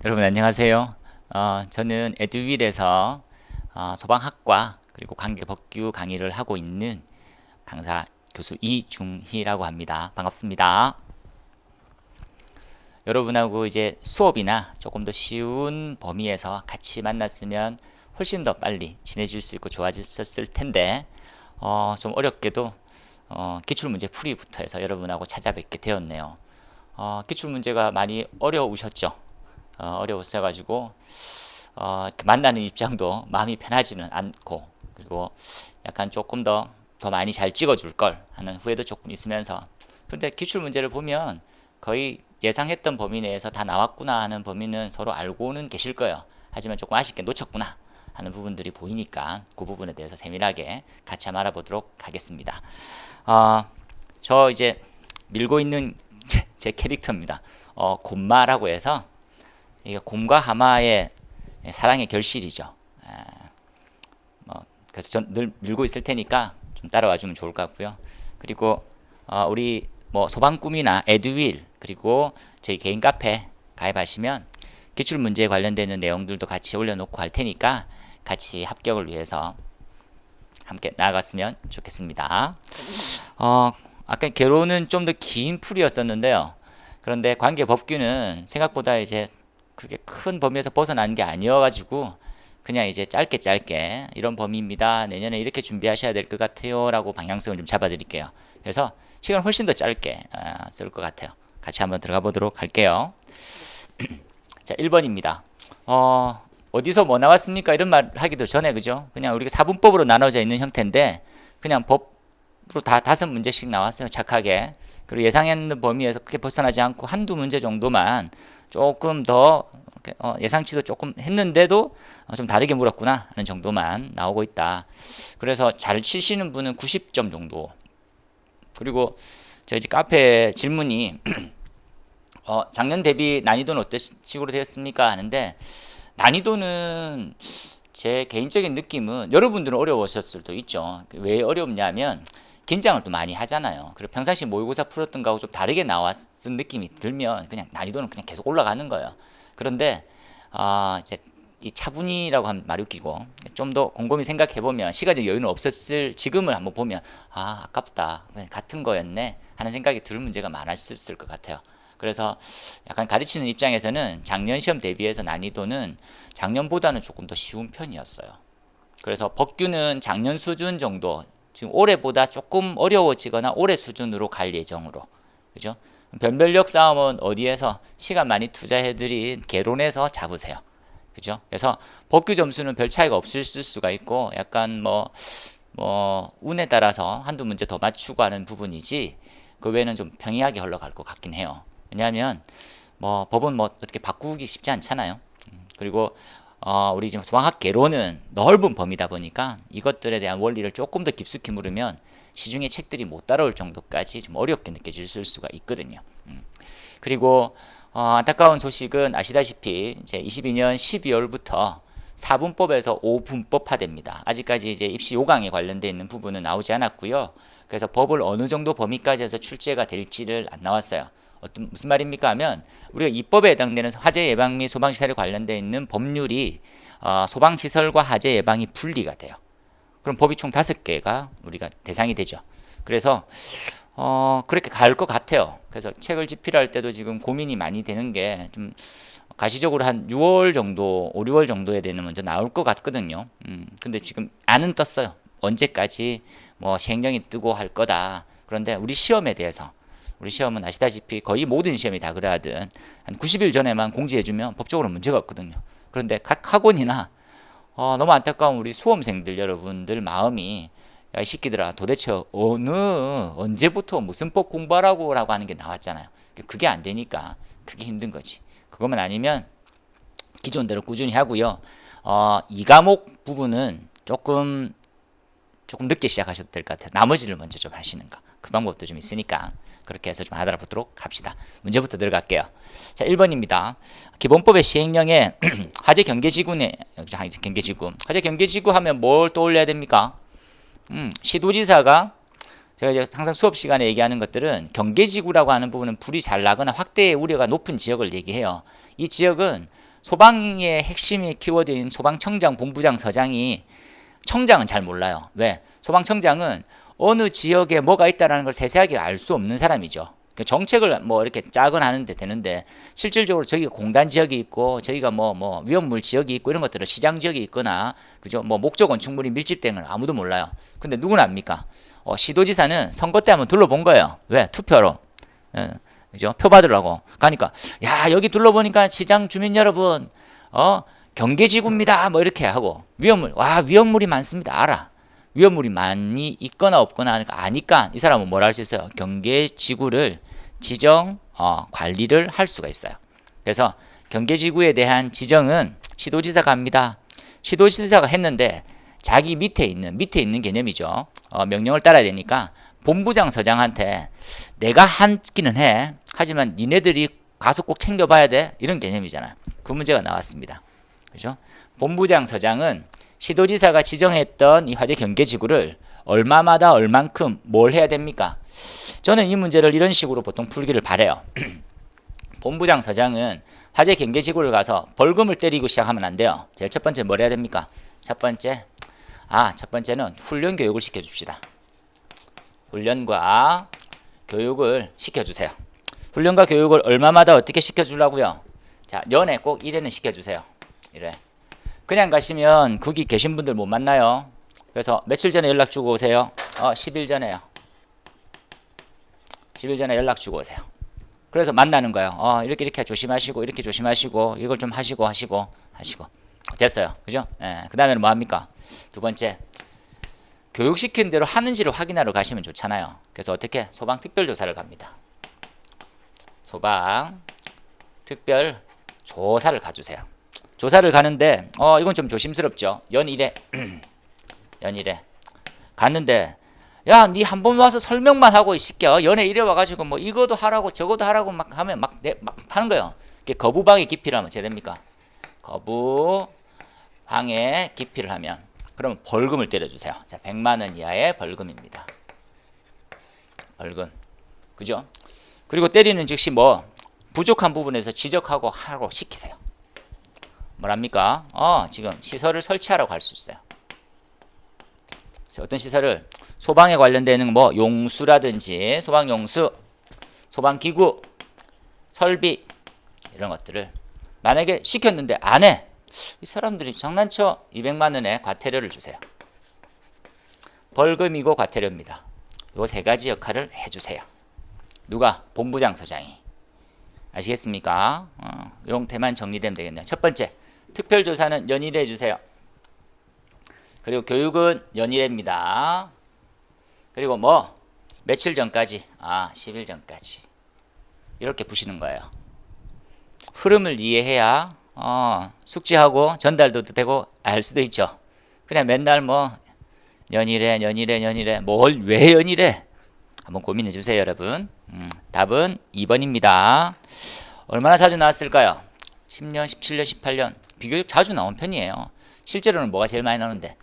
여러분 안녕하세요. 저는 에듀윌에서 소방학과 그리고 관계법규 강의를 하고 있는 강사 교수 이중희라고 합니다. 반갑습니다. 여러분하고 이제 수업이나 조금 더 쉬운 범위에서 같이 만났으면 훨씬 더 빨리 친해질 수 있고 좋아졌을 텐데 좀 어렵게도 기출문제 풀이부터 해서 여러분하고 찾아뵙게 되었네요. 기출문제가 많이 어려우셨죠? 어려웠어가지고 이렇게 만나는 입장도 마음이 편하지는 않고, 그리고 약간 조금 더 많이 잘 찍어줄 걸 하는 후회도 조금 있으면서, 근데 기출 문제를 보면 거의 예상했던 범위 내에서 다 나왔구나 하는 범위는 서로 알고는 계실 거예요. 하지만 조금 아쉽게 놓쳤구나 하는 부분들이 보이니까 그 부분에 대해서 세밀하게 같이 한번 알아보도록 하겠습니다. 저 이제 밀고 있는 제 캐릭터입니다. 곰마라고 해서, 이게 곰과 하마의 사랑의 결실이죠. 그래서 전 늘 밀고 있을 테니까 좀 따라와 주면 좋을 것 같고요. 그리고 우리 뭐 소방꿈이나 에듀윌, 그리고 저희 개인 카페 가입하시면 기출 문제에 관련되는 내용들도 같이 올려놓고 할 테니까 같이 합격을 위해서 함께 나아갔으면 좋겠습니다. 아까 개론은 좀 더 긴 풀이였었는데요. 그런데 관계법규는 생각보다 이제 그렇게 큰 범위에서 벗어나는 게 아니어가지고 그냥 이제 짧게 이런 범위입니다. 내년에 이렇게 준비하셔야 될 것 같아요 라고 방향성을 좀 잡아드릴게요. 그래서 시간 훨씬 더 짧게 쓸 것 같아요. 같이 한번 들어가 보도록 할게요. 자, 1번입니다. 어디서 뭐 나왔습니까? 이런 말 하기도 전에, 그죠? 그냥 우리가 사분법으로 나눠져 있는 형태인데 그냥 법으로 다 5문제씩 나왔어요. 착하게. 그리고 예상했는 범위에서 크게 벗어나지 않고 한두 문제 정도만 조금 더 예상치도 조금 했는데도 좀 다르게 물었구나 하는 정도만 나오고 있다. 그래서 잘 치시는 분은 90점 정도. 그리고 저희 카페 질문이 작년 대비 난이도는 어떤 식으로 되었습니까? 하는데, 난이도는 제 개인적인 느낌은 여러분들은 어려우셨을 수도 있죠. 왜 어렵냐면 긴장을 또 많이 하잖아요. 그리고 평상시 모의고사 풀었던 거하고 좀 다르게 나왔던 느낌이 들면 그냥 난이도는 그냥 계속 올라가는 거예요. 그런데 이제 이 차분히라고 하면 말이 웃기고, 좀 더 곰곰이 생각해 보면 시간적 여유는 없었을 지금을 한번 보면 아깝다, 그냥 같은 거였네 하는 생각이 들 문제가 많았을 것 같아요. 그래서 약간 가르치는 입장에서는 작년 시험 대비해서 난이도는 작년보다는 조금 더 쉬운 편이었어요. 그래서 법규는 작년 수준 정도, 지금 올해보다 조금 어려워지거나 올해 수준으로 갈 예정으로, 그죠? 변별력 싸움은 어디에서 시간 많이 투자해드린 개론에서 잡으세요. 그죠? 그래서 법규 점수는 별 차이가 없을 수가 있고, 약간 운에 따라서 한두 문제 더 맞추고 하는 부분이지, 그 외에는 좀 평이하게 흘러갈 것 같긴 해요. 왜냐하면 법은 어떻게 바꾸기 쉽지 않잖아요. 그리고 우리 지금 소방학 개론은 넓은 범위다 보니까 이것들에 대한 원리를 조금 더 깊숙이 물으면 시중의 책들이 못 따라올 정도까지 좀 어렵게 느껴질 수가 있거든요. 그리고 안타까운 소식은 아시다시피 이제 22년 12월부터 4분법에서 5분법화됩니다. 아직까지 이제 입시 요강에 관련되어 있는 부분은 나오지 않았고요. 그래서 법을 어느 정도 범위까지 해서 출제가 될지를 안 나왔어요. 무슨 말입니까 하면, 우리가 이 법에 해당되는 화재 예방 및 소방시설에 관련되어 있는 법률이 소방시설과 화재 예방이 분리가 돼요. 그럼 법이 총 5개가 우리가 대상이 되죠. 그래서 그렇게 갈 것 같아요. 그래서 책을 집필할 때도 지금 고민이 많이 되는 게, 좀 가시적으로 한 6월 정도, 5, 6월 정도에 되는 먼저 나올 것 같거든요. 근데 지금 안은 떴어요. 언제까지 시행령이 뜨고 할 거다. 그런데 우리 시험에 대해서, 우리 시험은 아시다시피 거의 모든 시험이 다 그래하든 한 90일 전에만 공지해주면 법적으로 문제가 없거든요. 그런데 각 학원이나 너무 안타까운 우리 수험생들 여러분들 마음이, 야, 이 새끼들아, 도대체 언제부터 무슨 법 공부하라고 라고 하는 게 나왔잖아요. 그게 안 되니까 그게 힘든 거지. 그것만 아니면 기존대로 꾸준히 하고요. 이 과목 부분은 조금 늦게 시작하셔도 될 것 같아요. 나머지를 먼저 좀 하시는 거. 그 방법도 좀 있으니까 그렇게 해서 좀 하다 보도록 합시다. 문제부터 들어갈게요. 자, 1번입니다. 기본법의 시행령에 화재 경계지구네, 화재 경계지구 하면 뭘 떠올려야 됩니까? 시도지사가, 제가 이제 항상 수업 시간에 얘기하는 것들은 경계지구라고 하는 부분은 불이 잘 나거나 확대의 우려가 높은 지역을 얘기해요. 이 지역은 소방의 핵심의 키워드인 소방청장, 본부장, 서장이 청장은 잘 몰라요. 왜? 소방청장은 어느 지역에 뭐가 있다는 걸 세세하게 알 수 없는 사람이죠. 정책을 뭐 이렇게 짜건 하는데 되는데 실질적으로 저기가 공단 지역이 있고 저기가 뭐 위험물 지역이 있고 이런 것들은 시장 지역이 있거나 그죠? 뭐 목조 건축물이 밀집된 건 아무도 몰라요. 근데 누구는 압니까? 시도지사는 선거 때 한번 둘러본 거예요. 왜? 투표로. 그죠? 표 받으려고. 가니까 야 여기 둘러보니까 시장 주민 여러분 경계지구입니다. 뭐 이렇게 하고 위험물이 많습니다. 알아. 위험물이 많이 있거나 없거나 아니까 이 사람은 뭘 할 수 있어요? 경계지구를 지정 관리를 할 수가 있어요. 그래서 경계지구에 대한 지정은 시도지사가 합니다. 시도지사가 했는데 자기 밑에 있는 개념이죠. 명령을 따라야 되니까 본부장 서장한테 내가 하기는 해. 하지만 니네들이 가서 꼭 챙겨봐야 돼. 이런 개념이잖아요. 그 문제가 나왔습니다. 그죠? 본부장 서장은 시도지사가 지정했던 이 화재 경계지구를 얼마마다 얼만큼 뭘 해야 됩니까? 저는 이 문제를 이런 식으로 보통 풀기를 바래요. 본부장 서장은 화재 경계지구를 가서 벌금을 때리고 시작하면 안 돼요. 제일 첫 번째 뭘 해야 됩니까? 첫 번째는 훈련 교육을 시켜줍시다. 훈련과 교육을 시켜주세요. 훈련과 교육을 얼마마다 어떻게 시켜주려고요? 자, 연애 꼭 1회는 시켜주세요. 1회. 그냥 가시면 거기 계신 분들 못 만나요. 그래서 며칠 전에 연락 주고 오세요. 10일 전에요. 10일 전에 연락 주고 오세요. 그래서 만나는 거예요. 이렇게 조심하시고 이렇게 조심하시고 이걸 좀 하시고 됐어요. 그죠? 그 다음에는 뭐 합니까? 두 번째, 교육시킨 대로 하는지를 확인하러 가시면 좋잖아요. 그래서 어떻게? 소방 특별조사를 갑니다. 소방 특별 조사를 가주세요. 조사를 가는데 이건 좀 조심스럽죠. 연일에 갔는데 야, 니 한 번 와서 설명만 하고 시켜. 연애 일에 와가지고 뭐 이거도 하라고 저거도 하라고 막 하면 막 하는 거예요. 이게 거부방해 기피를 하면 어떻게 됩니까? 거부방해 기피를 하면 그러면 벌금을 때려주세요. 자, 100만 원 이하의 벌금입니다. 벌금. 그죠? 그리고 때리는 즉시 뭐 부족한 부분에서 지적하고 하고 시키세요. 뭐랍니까? 지금 시설을 설치하라고 할 수 있어요. 어떤 시설을? 소방에 관련되는 뭐 용수라든지 소방용수, 소방기구, 설비 이런 것들을 만약에 시켰는데 안 해. 이 사람들이 장난쳐. 200만 원의 과태료를 주세요. 벌금이고 과태료입니다. 요 세 가지 역할을 해주세요. 누가? 본부장 서장이. 아시겠습니까? 요 형태만 정리되면 되겠네요. 첫 번째, 특별조사는 연일에 해주세요. 그리고 교육은 연일입니다. 그리고 뭐 며칠 전까지 10일 전까지 이렇게 푸시는 거예요. 흐름을 이해해야 숙지하고 전달도 되고 알 수도 있죠. 그냥 맨날 뭐 연일에 뭘 왜 연일에 한번 고민해 주세요, 여러분. 답은 2번입니다. 얼마나 자주 나왔을까요? 10년, 17년, 18년 비교적 자주 나온 편이에요. 실제로는 뭐가 제일 많이 나오는데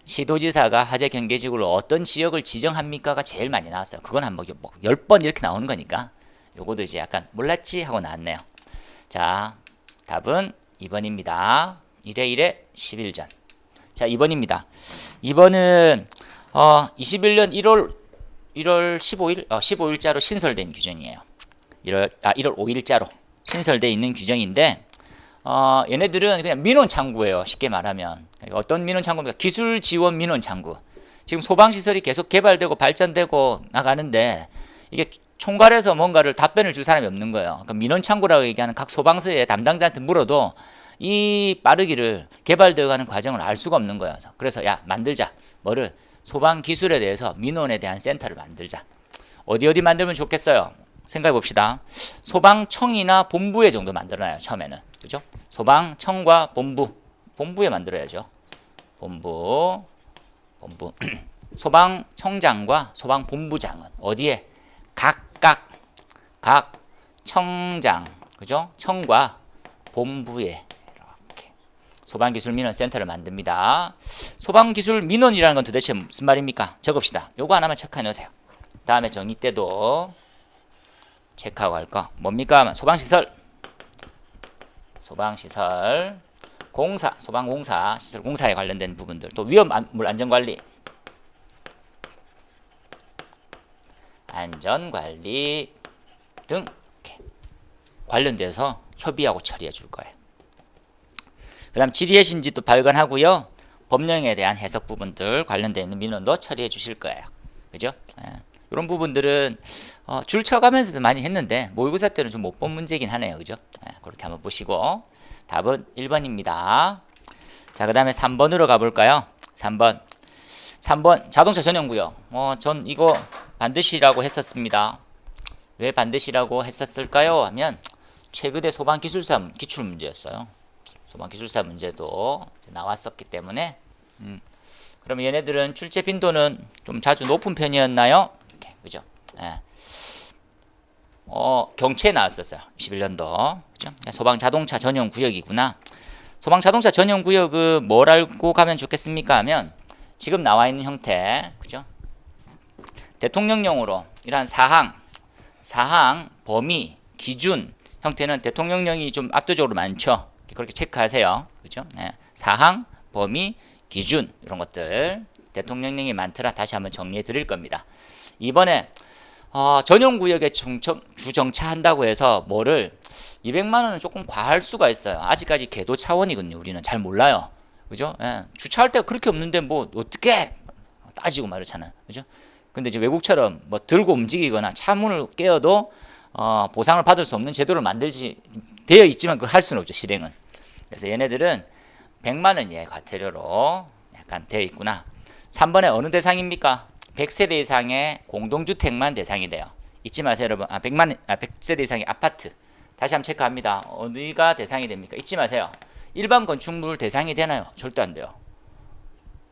시도지사가 화재 경계지구로 어떤 지역을 지정합니까가 제일 많이 나왔어요. 그건 한 10번 이렇게 나오는 거니까 요거도 이제 약간 몰랐지 하고 나왔네요. 자, 답은 2번입니다. 1회 10일 전. 자, 2번입니다. 2번은 21년 1월 15일 15일자로 신설된 규정이에요. 1월 5일자로 신설되어 있는 규정인데 얘네들은 그냥 민원 창구예요. 쉽게 말하면. 어떤 민원 창구입니까? 기술 지원 민원 창구. 지금 소방시설이 계속 개발되고 발전되고 나가는데 이게 총괄해서 뭔가를 답변을 줄 사람이 없는 거예요. 그러니까 민원 창구라고 얘기하는 각 소방서의 담당자한테 물어도 이 빠르기를 개발되어 가는 과정을 알 수가 없는 거예요. 그래서 야, 만들자. 뭐를? 소방 기술에 대해서 민원에 대한 센터를 만들자. 어디 만들면 좋겠어요? 생각해 봅시다. 소방청이나 본부에 정도 만들어놔요. 처음에는. 그죠? 소방청과 본부에 만들어야죠. 본부. 소방청장과 소방본부장은 어디에? 각 청장, 그죠? 청과 본부에 이렇게 소방기술민원센터를 만듭니다. 소방기술민원이라는 건 도대체 무슨 말입니까? 적읍시다. 요거 하나만 체크해 놓으세요. 다음에 정의 때도 체크하고 할 거 뭡니까? 소방시설 소방시설, 공사, 소방공사, 시설 공사에 관련된 부분들, 또 위험물 안전관리, 안전관리 등 이렇게 관련돼서 협의하고 처리해 줄 거예요. 그 다음 질의의 신지도 발견하고요. 법령에 대한 해석 부분들 관련된 민원도 처리해 주실 거예요. 그죠? 이런 부분들은 줄 쳐가면서도 많이 했는데 모의고사 때는 좀 못 본 문제긴 하네요. 그죠? 그렇게 한번 보시고 답은 1번입니다. 자, 그 다음에 3번으로 가볼까요? 3번 자동차 전용구역. 전 이거 반드시라고 했었습니다. 왜 반드시라고 했었을까요? 하면 최근에 소방기술사 기출문제였어요. 소방기술사 문제도 나왔었기 때문에 그러면 얘네들은 출제 빈도는 좀 자주 높은 편이었나요? 이렇게, 그죠? 경채에 나왔었어요. 21년도. 그죠? 소방자동차 전용구역이구나. 소방자동차 전용구역은 뭘 알고 가면 좋겠습니까? 하면 지금 나와 있는 형태, 그죠? 대통령령으로 이러한 사항, 범위, 기준 형태는 대통령령이 좀 압도적으로 많죠. 그렇게 체크하세요. 그죠? 사항, 범위, 기준 이런 것들 대통령령이 많더라. 다시 한번 정리해 드릴 겁니다. 이번에 전용구역에 주정차한다고 해서 뭐를 200만 원은 조금 과할 수가 있어요. 아직까지 계도 차원이거든요. 우리는 잘 몰라요. 그죠? 주차할 때가 그렇게 없는데 뭐 어떻게 따지고 말이잖아요. 그죠? 근데 이제 외국처럼 뭐 들고 움직이거나 차문을 깨어도 보상을 받을 수 없는 제도를 만들지 되어 있지만 그걸 할 수는 없죠. 실행은. 그래서 얘네들은 100만 원 이하의 과태료로 약간 되어 있구나. 3번에 어느 대상입니까? 100세대 이상의 공동주택만 대상이 돼요. 잊지 마세요, 여러분. 100세대 이상의 아파트. 다시 한번 체크합니다. 어디가 대상이 됩니까? 잊지 마세요. 일반 건축물 대상이 되나요? 절대 안 돼요.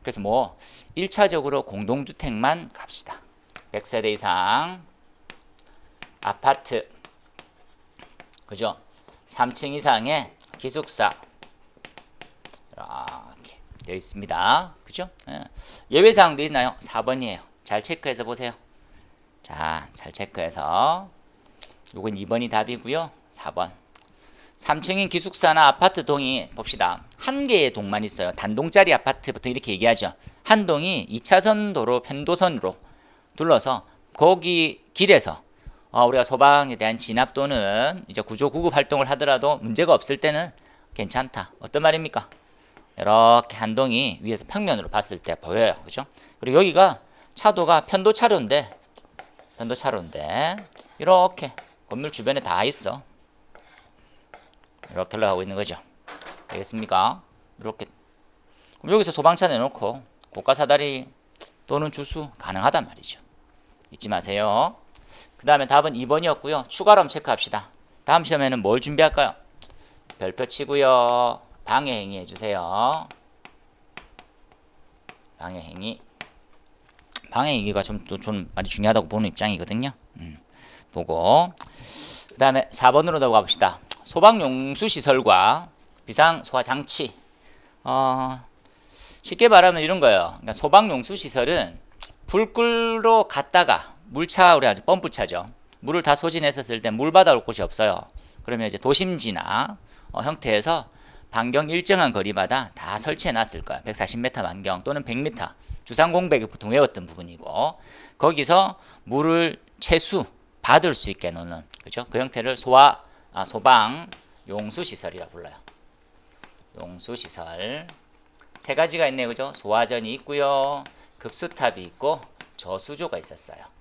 그래서 뭐 1차적으로 공동주택만 갑시다. 100세대 이상 아파트, 그죠? 3층 이상의 기숙사 이렇게 되어 있습니다. 그죠? 예외사항도 있나요? 4번이에요. 잘 체크해서 보세요. 자, 잘 체크해서 요건 2번이 답이고요. 4번 3층인 기숙사나 아파트 동이 봅시다. 한 개의 동만 있어요. 단동짜리 아파트 보통 이렇게 얘기하죠. 한 동이 2차선 도로 편도선으로 둘러서 거기 길에서 우리가 소방에 대한 진압 또는 이제 구조 구급 활동을 하더라도 문제가 없을 때는 괜찮다. 어떤 말입니까? 이렇게 한 동이 위에서 평면으로 봤을 때 보여요. 그죠? 그리고 여기가 차도가 편도차로인데 이렇게 건물 주변에 다 있어. 이렇게 흘러가고 있는 거죠. 되겠습니까? 이렇게. 그럼 여기서 소방차 내놓고 고가 사다리 또는 주수 가능하단 말이죠. 잊지 마세요. 그 다음에 답은 2번이었고요. 추가로 한번 체크합시다. 다음 시험에는 뭘 준비할까요? 별표 치고요. 방해행위 해주세요. 방해행위가 좀 많이 중요하다고 보는 입장이거든요. 보고 그 다음에 4번으로 넘어가 봅시다. 소방용수시설과 비상소화장치. 쉽게 말하면 이런 거예요. 그러니까 소방용수시설은 불 끌러 갔다가 물차, 우리 아주 펌프차죠. 물을 다 소진했었을 때 물 받아올 곳이 없어요. 그러면 이제 도심지나 형태에서 반경 일정한 거리마다 다 설치해 놨을 거야. 140m 반경 또는 100m. 주상공백이 보통 외웠던 부분이고 거기서 물을 최수 받을 수 있게 놓는, 그죠? 그 형태를 소방 용수시설이라 불러요. 용수시설. 세 가지가 있네요. 그죠? 소화전이 있고요. 급수탑이 있고 저수조가 있었어요.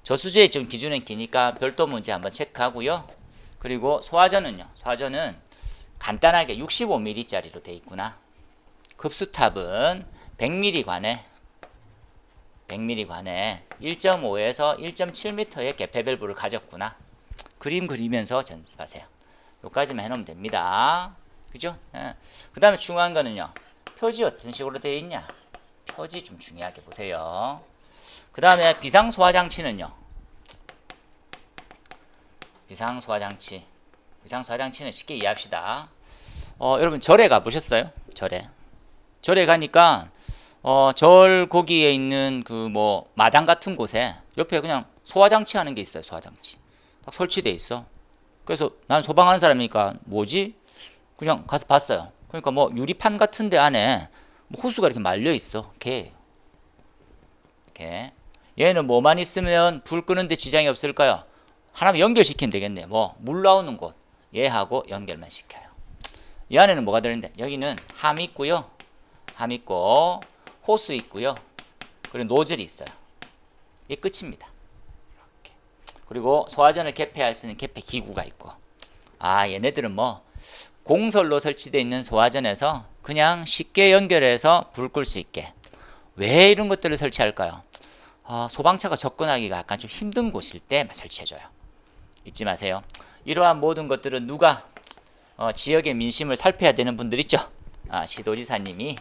저수조의 좀 기준은 기니까 별도 문제 한번 체크하고요. 그리고 소화전은요. 소화전은 간단하게 65mm짜리로 되어 있구나. 급수탑은 100mm 관에 1.5에서 1.7m의 개폐 밸브를 가졌구나. 그림 그리면서 연습하세요. 여기까지만 해놓으면 됩니다. 그죠? 그 다음에 중요한 거는요. 표지 어떤 식으로 되어 있냐. 표지 좀 중요하게 보세요. 그 다음에 비상소화장치는요. 비상소화장치는 쉽게 이해합시다. 여러분 절에 가보셨어요? 절에 가니까 절 거기에 있는 그 뭐 마당 같은 곳에 옆에 그냥 소화장치 하는 게 있어요. 소화장치 딱 설치돼 있어. 그래서 난 소방하는 사람이니까 뭐지? 그냥 가서 봤어요. 그러니까 뭐 유리판 같은 데 안에 뭐 호수가 이렇게 말려 있어. 개예요. 개. 얘는 뭐만 있으면 불 끄는데 지장이 없을까요? 하나만 연결시키면 되겠네. 뭐 물 나오는 곳 얘하고 연결만 시켜요. 이 안에는 뭐가 들어있는데 여기는 함 있고요. 함 있고 호수 있고요. 그리고 노즐이 있어요. 이게 끝입니다. 이렇게. 그리고 소화전을 개폐할 수 있는 개폐 기구가 있고. 얘네들은 뭐 공설로 설치되어 있는 소화전에서 그냥 쉽게 연결해서 불 끌 수 있게. 왜 이런 것들을 설치할까요? 소방차가 접근하기가 약간 좀 힘든 곳일 때 설치해줘요. 잊지 마세요. 이러한 모든 것들은 누가 지역의 민심을 살펴야 되는 분들 있죠. 시도지사님이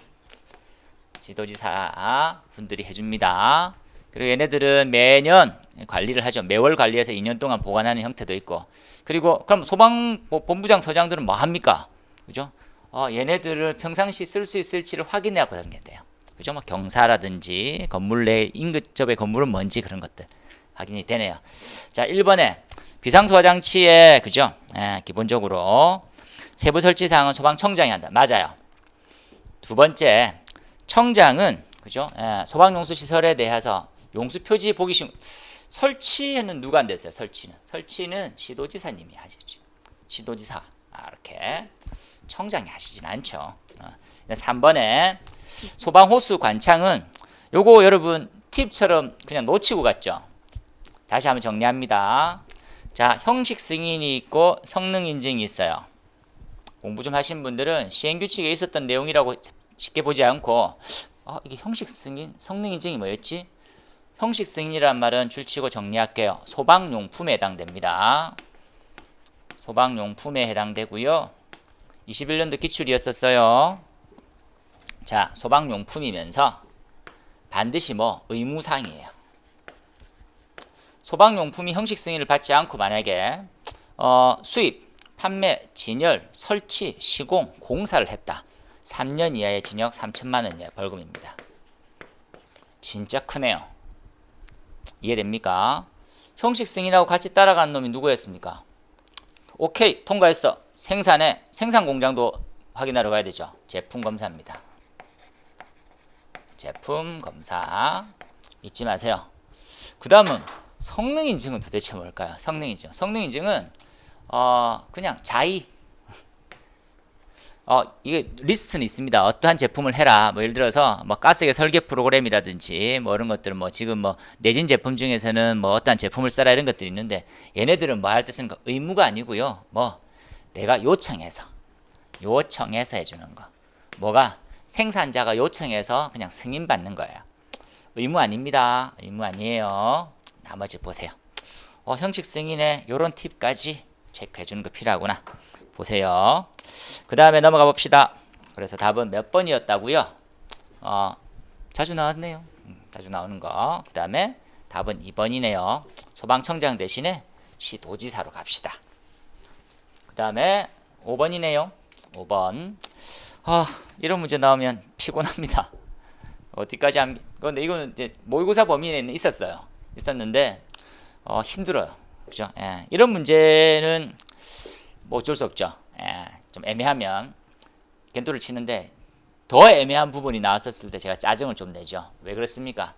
지도지사 분들이 해줍니다. 그리고 얘네들은 매년 관리를 하죠. 매월 관리해서 2년 동안 보관하는 형태도 있고. 그리고 그럼 소방본부장 서장들은 뭐 합니까? 그죠? 얘네들을 평상시 쓸 수 있을지를 확인해야 하는 게 돼요. 그죠? 뭐 경사라든지 건물 내 인근접의 건물은 뭔지 그런 것들 확인이 되네요. 자, 1번에 비상소화장치에 그죠? 기본적으로 세부 설치 사항은 소방청장이 한다. 맞아요. 두 번째, 청장은 그죠? 소방용수 시설에 대해서 용수 표지 보기 쉬운 설치는 누가 안 됐어요? 설치는 시도지사님이 하시죠. 시도지사 이렇게 청장이 하시진 않죠. 3번에 소방호수 관창은 요거 여러분 팁처럼 그냥 놓치고 갔죠. 다시 한번 정리합니다. 자, 형식 승인이 있고 성능 인증이 있어요. 공부 좀 하신 분들은 시행규칙에 있었던 내용이라고 쉽게 보지 않고 이게 형식 승인, 성능 인증이 뭐였지? 형식 승인이란 말은 줄치고 정리할게요. 소방용품에 해당됩니다. 소방용품에 해당되고요. 21년도 기출이었었어요. 자, 소방용품이면서 반드시 뭐 의무사항이에요. 소방용품이 형식 승인을 받지 않고 만약에 수입, 판매, 진열, 설치, 시공, 공사를 했다. 3년 이하의 징역 3천만 원 이하의 벌금입니다. 진짜 크네요. 이해됩니까? 형식 승인하고 같이 따라간 놈이 누구였습니까? 오케이, 통과했어. 생산 공장도 확인하러 가야 되죠. 제품 검사입니다. 제품 검사 잊지 마세요. 그 다음은 성능 인증은 도대체 뭘까요? 성능 인증은 그냥 자의. 이게 리스트는 있습니다. 어떠한 제품을 해라. 뭐 예를 들어서 뭐 가스계 설계 프로그램이라든지 뭐 이런 것들 뭐 지금 뭐 내진 제품 중에서는 뭐 어떠한 제품을 써라 이런 것들이 있는데 얘네들은 뭐 할 때 쓰는 거 의무가 아니고요. 뭐 내가 요청해서 해주는 거. 뭐가 생산자가 요청해서 그냥 승인받는 거예요. 의무 아닙니다. 의무 아니에요. 나머지 보세요. 형식 승인에 요런 팁까지 체크해 주는 거 필요하구나. 보세요. 그 다음에 넘어가 봅시다. 그래서 답은 몇 번이었다고요? 자주 나왔네요. 자주 나오는 거. 그 다음에 답은 2번이네요. 소방청장 대신에 시도지사로 갑시다. 그 다음에 5번이네요. 5번. 이런 문제 나오면 피곤합니다. 어디까지 근데 이거는 이제 모의고사 범위에는 있었는데 힘들어요. 그죠? 이런 문제는 뭐 어쩔 수 없죠. 좀 애매하면 겐토를 치는데 더 애매한 부분이 나왔었을 때 제가 짜증을 좀 내죠. 왜 그렇습니까?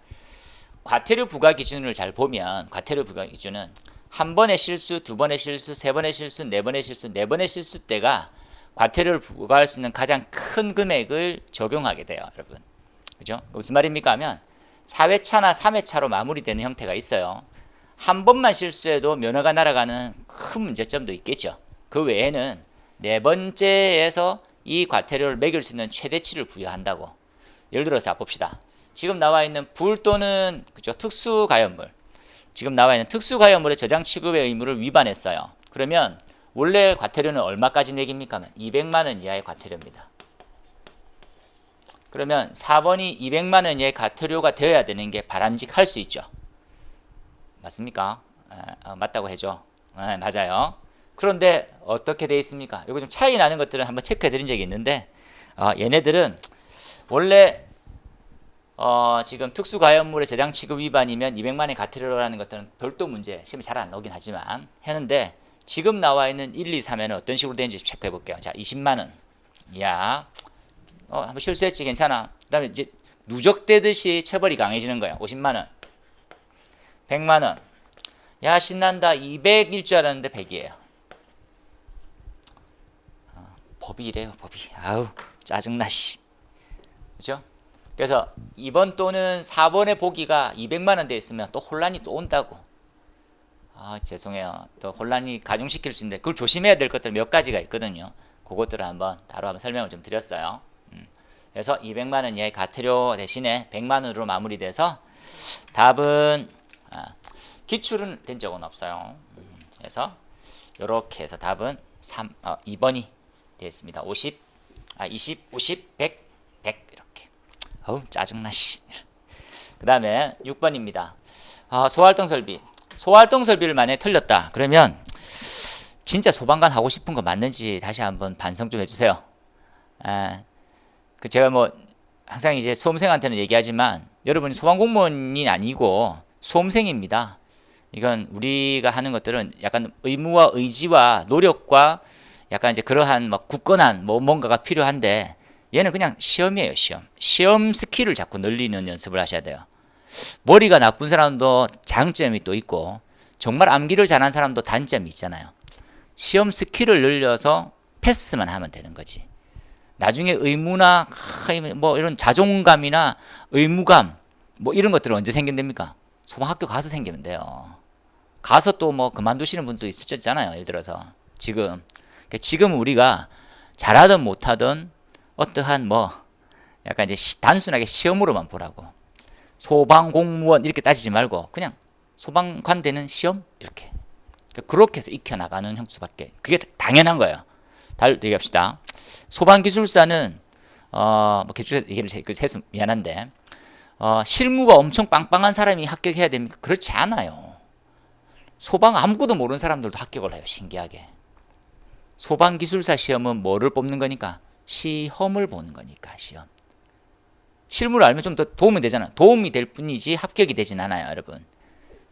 과태료 부과 기준을 잘 보면 과태료 부과 기준은 한 번의 실수, 두 번의 실수, 세 번의 실수, 네 번의 실수, 네 번의 실수 때가 과태료를 부과할 수 있는 가장 큰 금액을 적용하게 돼요, 여러분. 그죠? 무슨 말입니까? 하면 4회차나 3회차로 마무리되는 형태가 있어요. 한 번만 실수해도 면허가 날아가는 큰 문제점도 있겠죠. 그 외에는 네 번째에서 이 과태료를 매길 수 있는 최대치를 부여한다고. 예를 들어서 봅시다. 지금 나와 있는 불 또는 그죠? 특수가연물. 지금 나와 있는 특수가연물의 저장 취급의 의무를 위반했어요. 그러면 원래 과태료는 얼마까지 매깁니까? 200만 원 이하의 과태료입니다. 그러면 4번이 200만 원 이하의 과태료가 되어야 되는 게 바람직할 수 있죠. 맞습니까? 맞다고 해줘. 맞아요. 그런데 어떻게 돼 있습니까? 이거 좀 차이 나는 것들은 한번 체크해 드린 적이 있는데 얘네들은 원래 지금 특수가연물의 저장 취급 위반이면 200만 원의 과태료라는 것들은 별도 문제, 시험에 잘 안 나오긴 하지만 했는데 지금 나와 있는 1, 2, 3에는 어떤 식으로 되는지 체크해 볼게요. 자, 20만 원. 야, 한번 실수했지, 괜찮아. 그다음에 이제 누적되듯이 처벌이 강해지는 거야. 50만 원, 100만 원. 야, 신난다. 200일 줄 알았는데 100이에요. 법이 이래요, 법이. 아우, 짜증나, 씨. 그죠? 그래서 2번 또는 4번의 보기가 200만 원 돼 있으면 또 혼란이 또 온다고. 아, 죄송해요. 또 혼란이 가중시킬 수 있는데 그걸 조심해야 될 것들 몇 가지가 있거든요. 그것들을 따로 한번 설명을 좀 드렸어요. 그래서 200만 원 이하의 과태료 대신에 100만 원으로 마무리돼서 답은 기출은 된 적은 없어요. 그래서 이렇게 해서 답은 2번이 되었습니다. 20, 50, 100, 100 이렇게. 어우, 짜증나, 씨. 그 다음에 6번입니다. 소활동 설비. 소활동 설비를 만약에 틀렸다. 그러면 진짜 소방관 하고 싶은 거 맞는지 다시 한번 반성 좀 해주세요. 제가 뭐 항상 이제 수험생한테는 얘기하지만 여러분이 소방공무원이 아니고 수험생입니다. 이건 우리가 하는 것들은 약간 의무와 의지와 노력과 약간 이제 그러한 막 굳건한 뭔가가 필요한데 얘는 그냥 시험이에요, 시험. 시험 스킬을 자꾸 늘리는 연습을 하셔야 돼요. 머리가 나쁜 사람도 장점이 또 있고 정말 암기를 잘하는 사람도 단점이 있잖아요. 시험 스킬을 늘려서 패스만 하면 되는 거지. 나중에 의무나 뭐 이런 자존감이나 의무감 뭐 이런 것들은 언제 생긴답니까? 소방학교 가서 생기면 돼요. 가서 또 뭐 그만두시는 분도 있었잖아요. 예를 들어서 지금 우리가 잘하든 못하든 어떠한 뭐 약간 이제 단순하게 시험으로만 보라고. 소방공무원 이렇게 따지지 말고 그냥 소방관 되는 시험 이렇게. 그렇게 해서 익혀나가는 형수밖에. 그게 당연한 거예요. 다른 얘기합시다. 소방기술사는 뭐 기술 얘기를 해서 미안한데 실무가 엄청 빵빵한 사람이 합격해야 됩니까? 그렇지 않아요. 소방 아무것도 모르는 사람들도 합격을 해요. 신기하게. 소방기술사 시험은 뭐를 뽑는 거니까? 시험을 보는 거니까 시험. 실무를 알면 좀 더 도움이 되잖아. 도움이 될 뿐이지 합격이 되진 않아요, 여러분.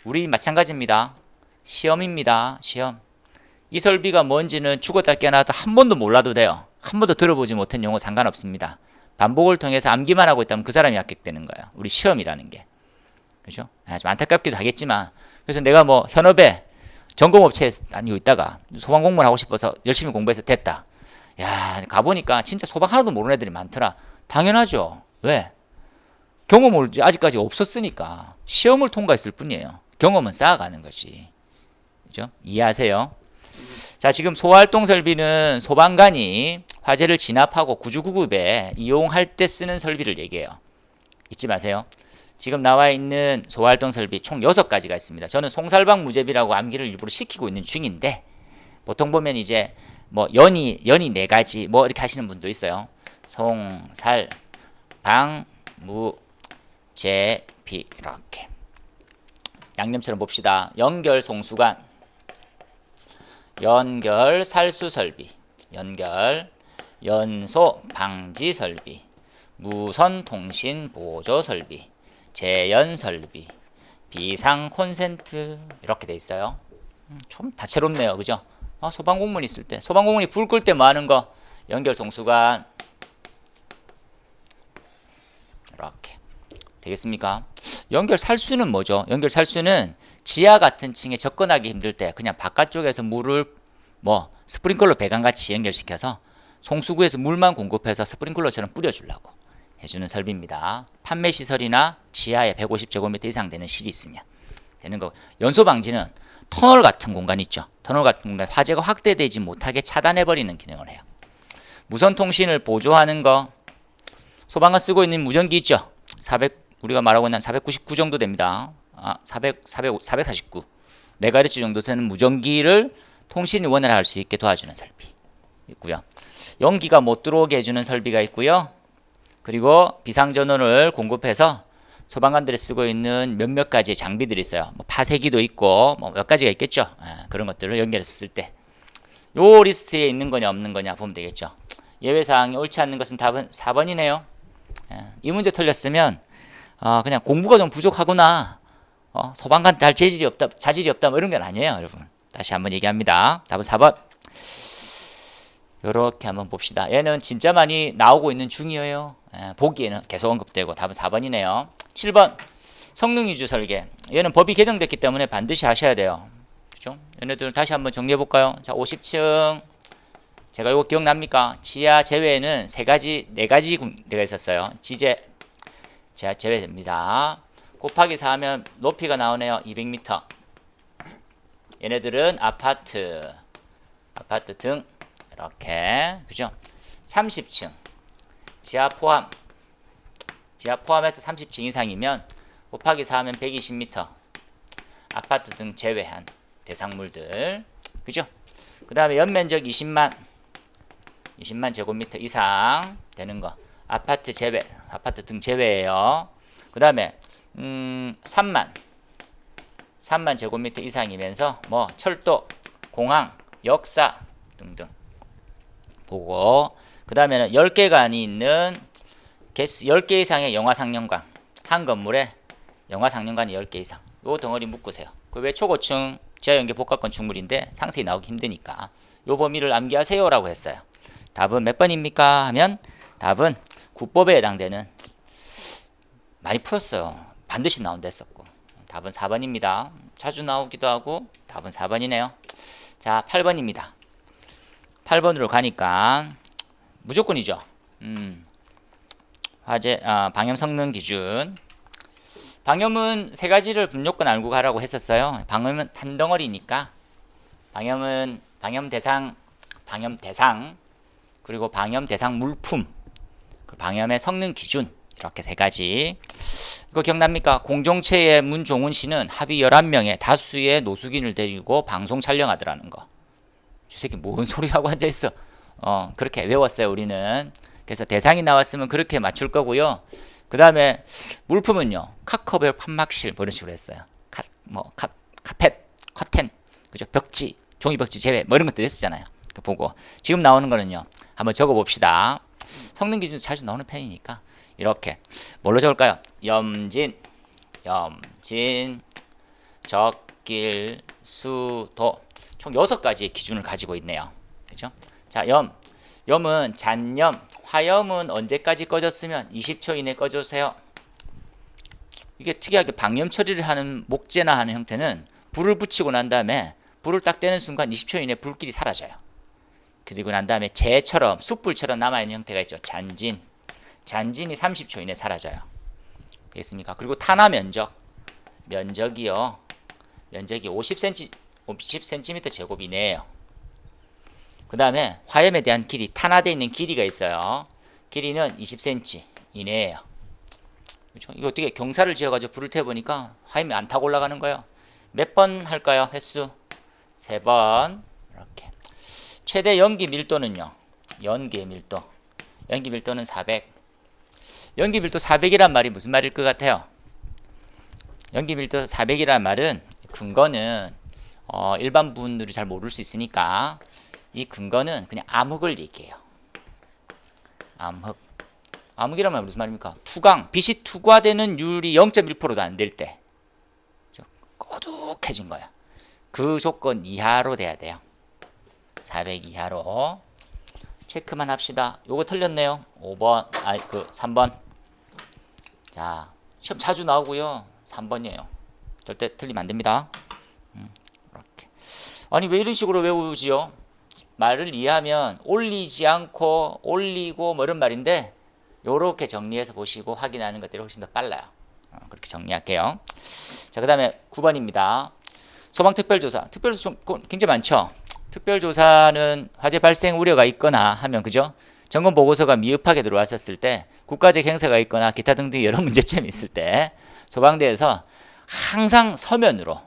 우리 마찬가지입니다. 시험입니다. 시험. 이 설비가 뭔지는 죽었다 깨어나도 한 번도 몰라도 돼요. 한 번도 들어보지 못한 용어 상관없습니다. 반복을 통해서 암기만 하고 있다면 그 사람이 합격되는 거예요. 우리 시험이라는 게. 그죠? 좀 안타깝기도 하겠지만 그래서 내가 뭐 현업에 점검업체에 다니고 있다가 소방공무원 하고 싶어서 열심히 공부해서 됐다. 야, 가보니까 진짜 소방 하나도 모르는 애들이 많더라. 당연하죠. 왜? 경험을 아직까지 없었으니까 시험을 통과했을 뿐이에요. 경험은 쌓아가는 거지. 그죠? 이해하세요? 자, 지금 소활동 설비는 소방관이 화재를 진압하고 구조구급에 이용할 때 쓰는 설비를 얘기해요. 잊지 마세요. 지금 나와 있는 소활동 설비 총 6가지가 있습니다. 저는 송살방 무제비라고 암기를 일부러 시키고 있는 중인데 보통 보면 이제 뭐 연이 4가지 뭐 이렇게 하시는 분도 있어요. 송살방 무제비 이렇게 양념처럼 봅시다. 연결 송수관, 연결 살수 설비, 연결 연소 방지 설비, 무선 통신 보조 설비, 재연 설비, 비상 콘센트 이렇게 돼 있어요. 좀 다채롭네요, 그죠? 소방공무원 있을 때, 소방공무원이 불 끌 때 뭐 하는 거? 연결 송수관 이렇게 되겠습니까? 연결 살수는 뭐죠? 연결 살수는 지하 같은 층에 접근하기 힘들 때 그냥 바깥쪽에서 물을 뭐 스프링클러 배관같이 연결시켜서 송수구에서 물만 공급해서 스프링클러처럼 뿌려주려고 해주는 설비입니다. 판매 시설이나 지하에 150제곱미터 이상 되는 실이 있으면 되는 거. 연소 방지는 터널 같은 공간 있죠. 터널 같은 공간 화재가 확대되지 못하게 차단해버리는 기능을 해요. 무선 통신을 보조하는 거. 소방관 쓰고 있는 무전기 있죠. 400 우리가 말하고 있는 499 정도 됩니다. 449 메가헤르츠 정도 되는 무전기를 통신이 원활할 수 있게 도와주는 설비 있고요. 연기가 못 들어오게 해주는 설비가 있고요. 그리고 비상전원을 공급해서 소방관들이 쓰고 있는 몇몇 가지의 장비들이 있어요. 뭐 파쇄기도 있고 뭐 몇 가지가 있겠죠. 그런 것들을 연결해서 쓸 때 요 리스트에 있는 거냐 없는 거냐 보면 되겠죠. 예외사항이 옳지 않는 것은 답은 4번이네요. 이 문제 틀렸으면 그냥 공부가 좀 부족하구나, 소방관 할 자질이 없다 뭐 이런 건 아니에요, 여러분. 다시 한번 얘기합니다. 답은 4번. 요렇게 한번 봅시다. 얘는 진짜 많이 나오고 있는 중이에요. 보기에는 계속 언급되고 답은 4번이네요. 7번 성능 위주 설계. 얘는 법이 개정됐기 때문에 반드시 하셔야 돼요. 그죠? 얘네들 다시 한번 정리해 볼까요? 자, 50층. 제가 이거 기억납니까? 지하 제외에는 네 가지 군데가 있었어요. 지하 제외됩니다. 곱하기 4 하면 높이가 나오네요. 200m. 얘네들은 아파트 등 이렇게 그죠? 30층 지하 포함해서 30층 이상이면 곱하기 4 하면 120m. 아파트 등 제외한 대상물들 그죠? 그 다음에 연면적 20만 제곱미터 이상 되는 거 아파트 등 제외예요. 그 다음에 3만 제곱미터 이상이면서 뭐 철도, 공항, 역사 등등 보고 그 다음에는 10개가 있는 10개 이상의 영화 상영관 한 건물에 영화 상영관이 10개 이상 요 덩어리 묶으세요. 그 외 초고층 지하연계 복합 건축물인데 상세히 나오기 힘드니까 요 범위를 암기하세요 라고 했어요. 답은 몇 번입니까? 하면 답은 국법에 해당되는 많이 풀었어요. 반드시 나온다 했었고 답은 4번입니다. 자주 나오기도 하고 답은 4번이네요. 자 8번입니다. 8번으로 가니까 무조건이죠. 방염 성능 기준. 방염은 세 가지를 무조건 알고 가라고 했었어요. 방염은 한 덩어리니까 방염 대상 그리고 방염 대상 물품 그 방염의 성능 기준 이렇게 세 가지. 이거 기억납니까? 공정체의 문종훈 씨는 합의 11명의 다수의 노숙인을 데리고 방송 촬영하더라는 거. 저 새끼 뭔 소리하고 앉아있어. 그렇게 외웠어요 우리는. 그래서 대상이 나왔으면 그렇게 맞출 거고요. 그 다음에 물품은요 카커벨 판막실 뭐 이런 식으로 했어요. 카펫, 커튼, 그죠? 벽지, 종이벽지 제외 뭐 이런 것들 했었잖아요. 보고 지금 나오는 거는요 한번 적어봅시다. 성능 기준 자주 나오는 편이니까 이렇게 뭘로 적을까요? 염진, 적길, 수도 총 6가지의 기준을 가지고 있네요. 그죠? 자, 염은 잔염, 화염은 언제까지 꺼졌으면 20초 이내 꺼주세요. 이게 특이하게 방염 처리를 하는 목재나 하는 형태는 불을 붙이고 난 다음에 불을 딱 떼는 순간 20초 이내 불길이 사라져요. 그리고 난 다음에 재처럼 숯불처럼 남아있는 형태가 있죠. 잔진이 30초 이내 사라져요. 되겠습니까? 그리고 탄화 면적이 50cm 제곱 이내예요. 그 다음에 화염에 대한 길이, 탄화되어 있는 길이가 있어요. 길이는 20cm 이내예요. 그렇죠? 이거 어떻게 경사를 지어가지고 불을 태워보니까 화염이 안 타고 올라가는 거예요. 몇 번 할까요? 횟수 3번. 이렇게. 최대 연기 밀도는요. 연기의 밀도는 400. 연기 밀도 400이란 말이 무슨 말일 것 같아요? 연기 밀도 400이란 말은 근거는 일반 분들이 잘 모를 수 있으니까 이 근거는 그냥 암흑을 얘기해요. 암흑이란 말은 무슨 말입니까? 빛이 투과되는 율이 0.1%도 안 될 때 꼬둑해진 거야. 그 조건 이하로 돼야 돼요. 400 이하로. 체크만 합시다. 요거 틀렸네요. 3번. 자, 시험 자주 나오고요. 3번이에요. 절대 틀리면 안 됩니다. 이렇게. 아니 왜 이런 식으로 외우지요? 말을 이해하면 올리지 않고 올리고 뭐 이런 말인데 요렇게 정리해서 보시고 확인하는 것들이 훨씬 더 빨라요. 그렇게 정리할게요. 자, 그 다음에 9번입니다. 소방특별조사. 특별조사 굉장히 많죠. 특별조사는 화재 발생 우려가 있거나 하면 그죠? 점검 보고서가 미흡하게 들어왔었을 때, 국가적 행사가 있거나 기타 등등 여러 문제점이 있을 때 소방대에서 항상 서면으로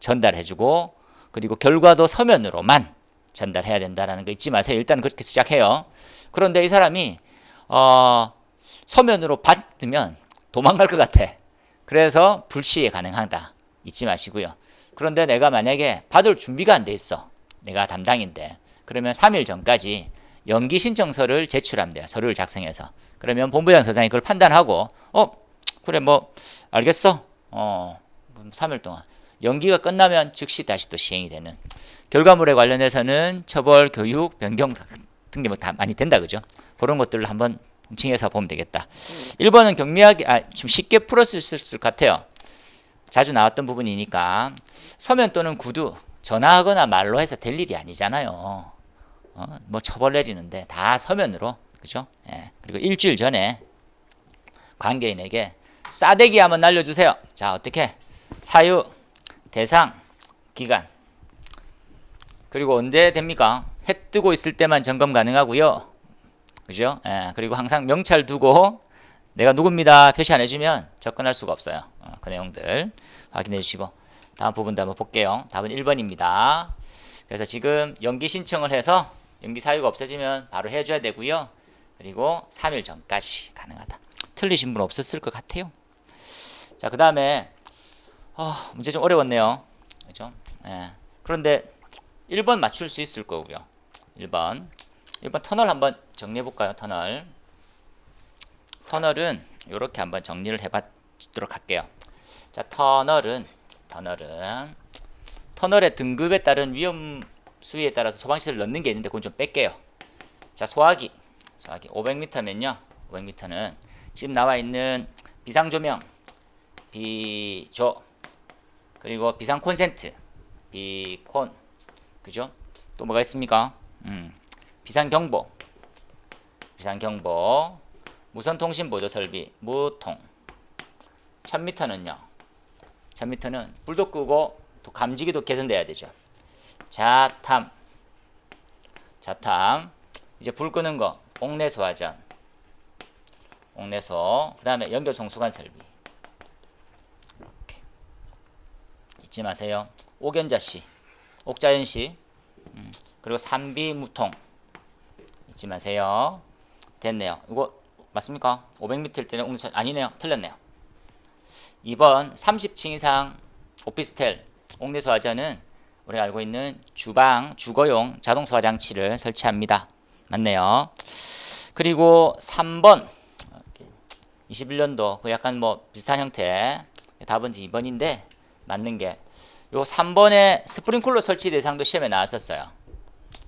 전달해주고, 그리고 결과도 서면으로만 전달해야 된다는 거 잊지 마세요. 일단 그렇게 시작해요. 그런데 이 사람이 서면으로 받으면 도망갈 것 같아. 그래서 불시에 가능하다. 잊지 마시고요. 그런데 내가 만약에 받을 준비가 안 돼 있어. 내가 담당인데. 그러면 3일 전까지 연기 신청서를 제출하면 돼요. 서류를 작성해서. 그러면 본부장 서장이 그걸 판단하고 그래 뭐 알겠어. 3일 동안 연기가 끝나면 즉시 다시 또 시행이 되는 결과물에 관련해서는 처벌, 교육, 변경 같은 게 뭐 다 많이 된다 그죠? 그런 것들을 한번 칭해서 보면 되겠다. 1번은 경미하게 좀 쉽게 풀었을 것 같아요. 자주 나왔던 부분이니까 서면 또는 구두 전화하거나 말로 해서 될 일이 아니잖아요. 뭐 처벌 내리는데 다 서면으로 그죠? 예. 그리고 일주일 전에 관계인에게 싸대기 한번 날려주세요. 자 어떻게 사유, 대상, 기간 그리고 언제 됩니까? 해 뜨고 있을 때만 점검 가능하고요. 그죠? 예. 그리고 항상 명찰 두고 내가 누굽니다 표시 안 해주면 접근할 수가 없어요. 그 내용들 확인해 주시고 다음 부분도 한번 볼게요. 답은 1번입니다. 그래서 지금 연기 신청을 해서 연기 사유가 없어지면 바로 해줘야 되고요. 그리고 3일 전까지 가능하다. 틀리신 분 없었을 것 같아요. 자, 그 다음에 문제 좀 어려웠네요. 그죠? 예. 그런데 1번 맞출 수 있을 거고요. 1번 터널 한번 정리해 볼까요? 터널은 이렇게 한번 정리를 해보도록 할게요. 자, 터널의 등급에 따른 위험 수위에 따라서 소방시설을 넣는 게 있는데 그건 좀 뺄게요. 자, 소화기 500m면요. 500m는 지금 나와 있는 비상조명, 비조, 그리고 비상 콘센트, 비콘, 그죠? 또 뭐가 있습니까? 비상경보, 무선통신 보조 설비, 무통. 1000m는요. 1000m는 불도 끄고 또 감지기도 개선돼야 되죠. 자탐. 이제 불 끄는 거, 옥내소 하전, 그 다음에 연결송수관 설비. 이렇게. 잊지 마세요. 옥연자시, 옥자연시, 그리고 산비무통. 잊지 마세요. 됐네요. 이거 맞습니까? 500m일 때는 옥내소 아니네요. 틀렸네요. 2번 30층 이상 오피스텔 옥내소 하전은 우리가 알고 있는 주방, 주거용 자동 소화 장치를 설치합니다. 맞네요. 그리고 3번 21년도 그 약간 뭐 비슷한 형태 답은 2번인데 맞는 게 요 3번에 스프링클러 설치 대상도 시험에 나왔었어요.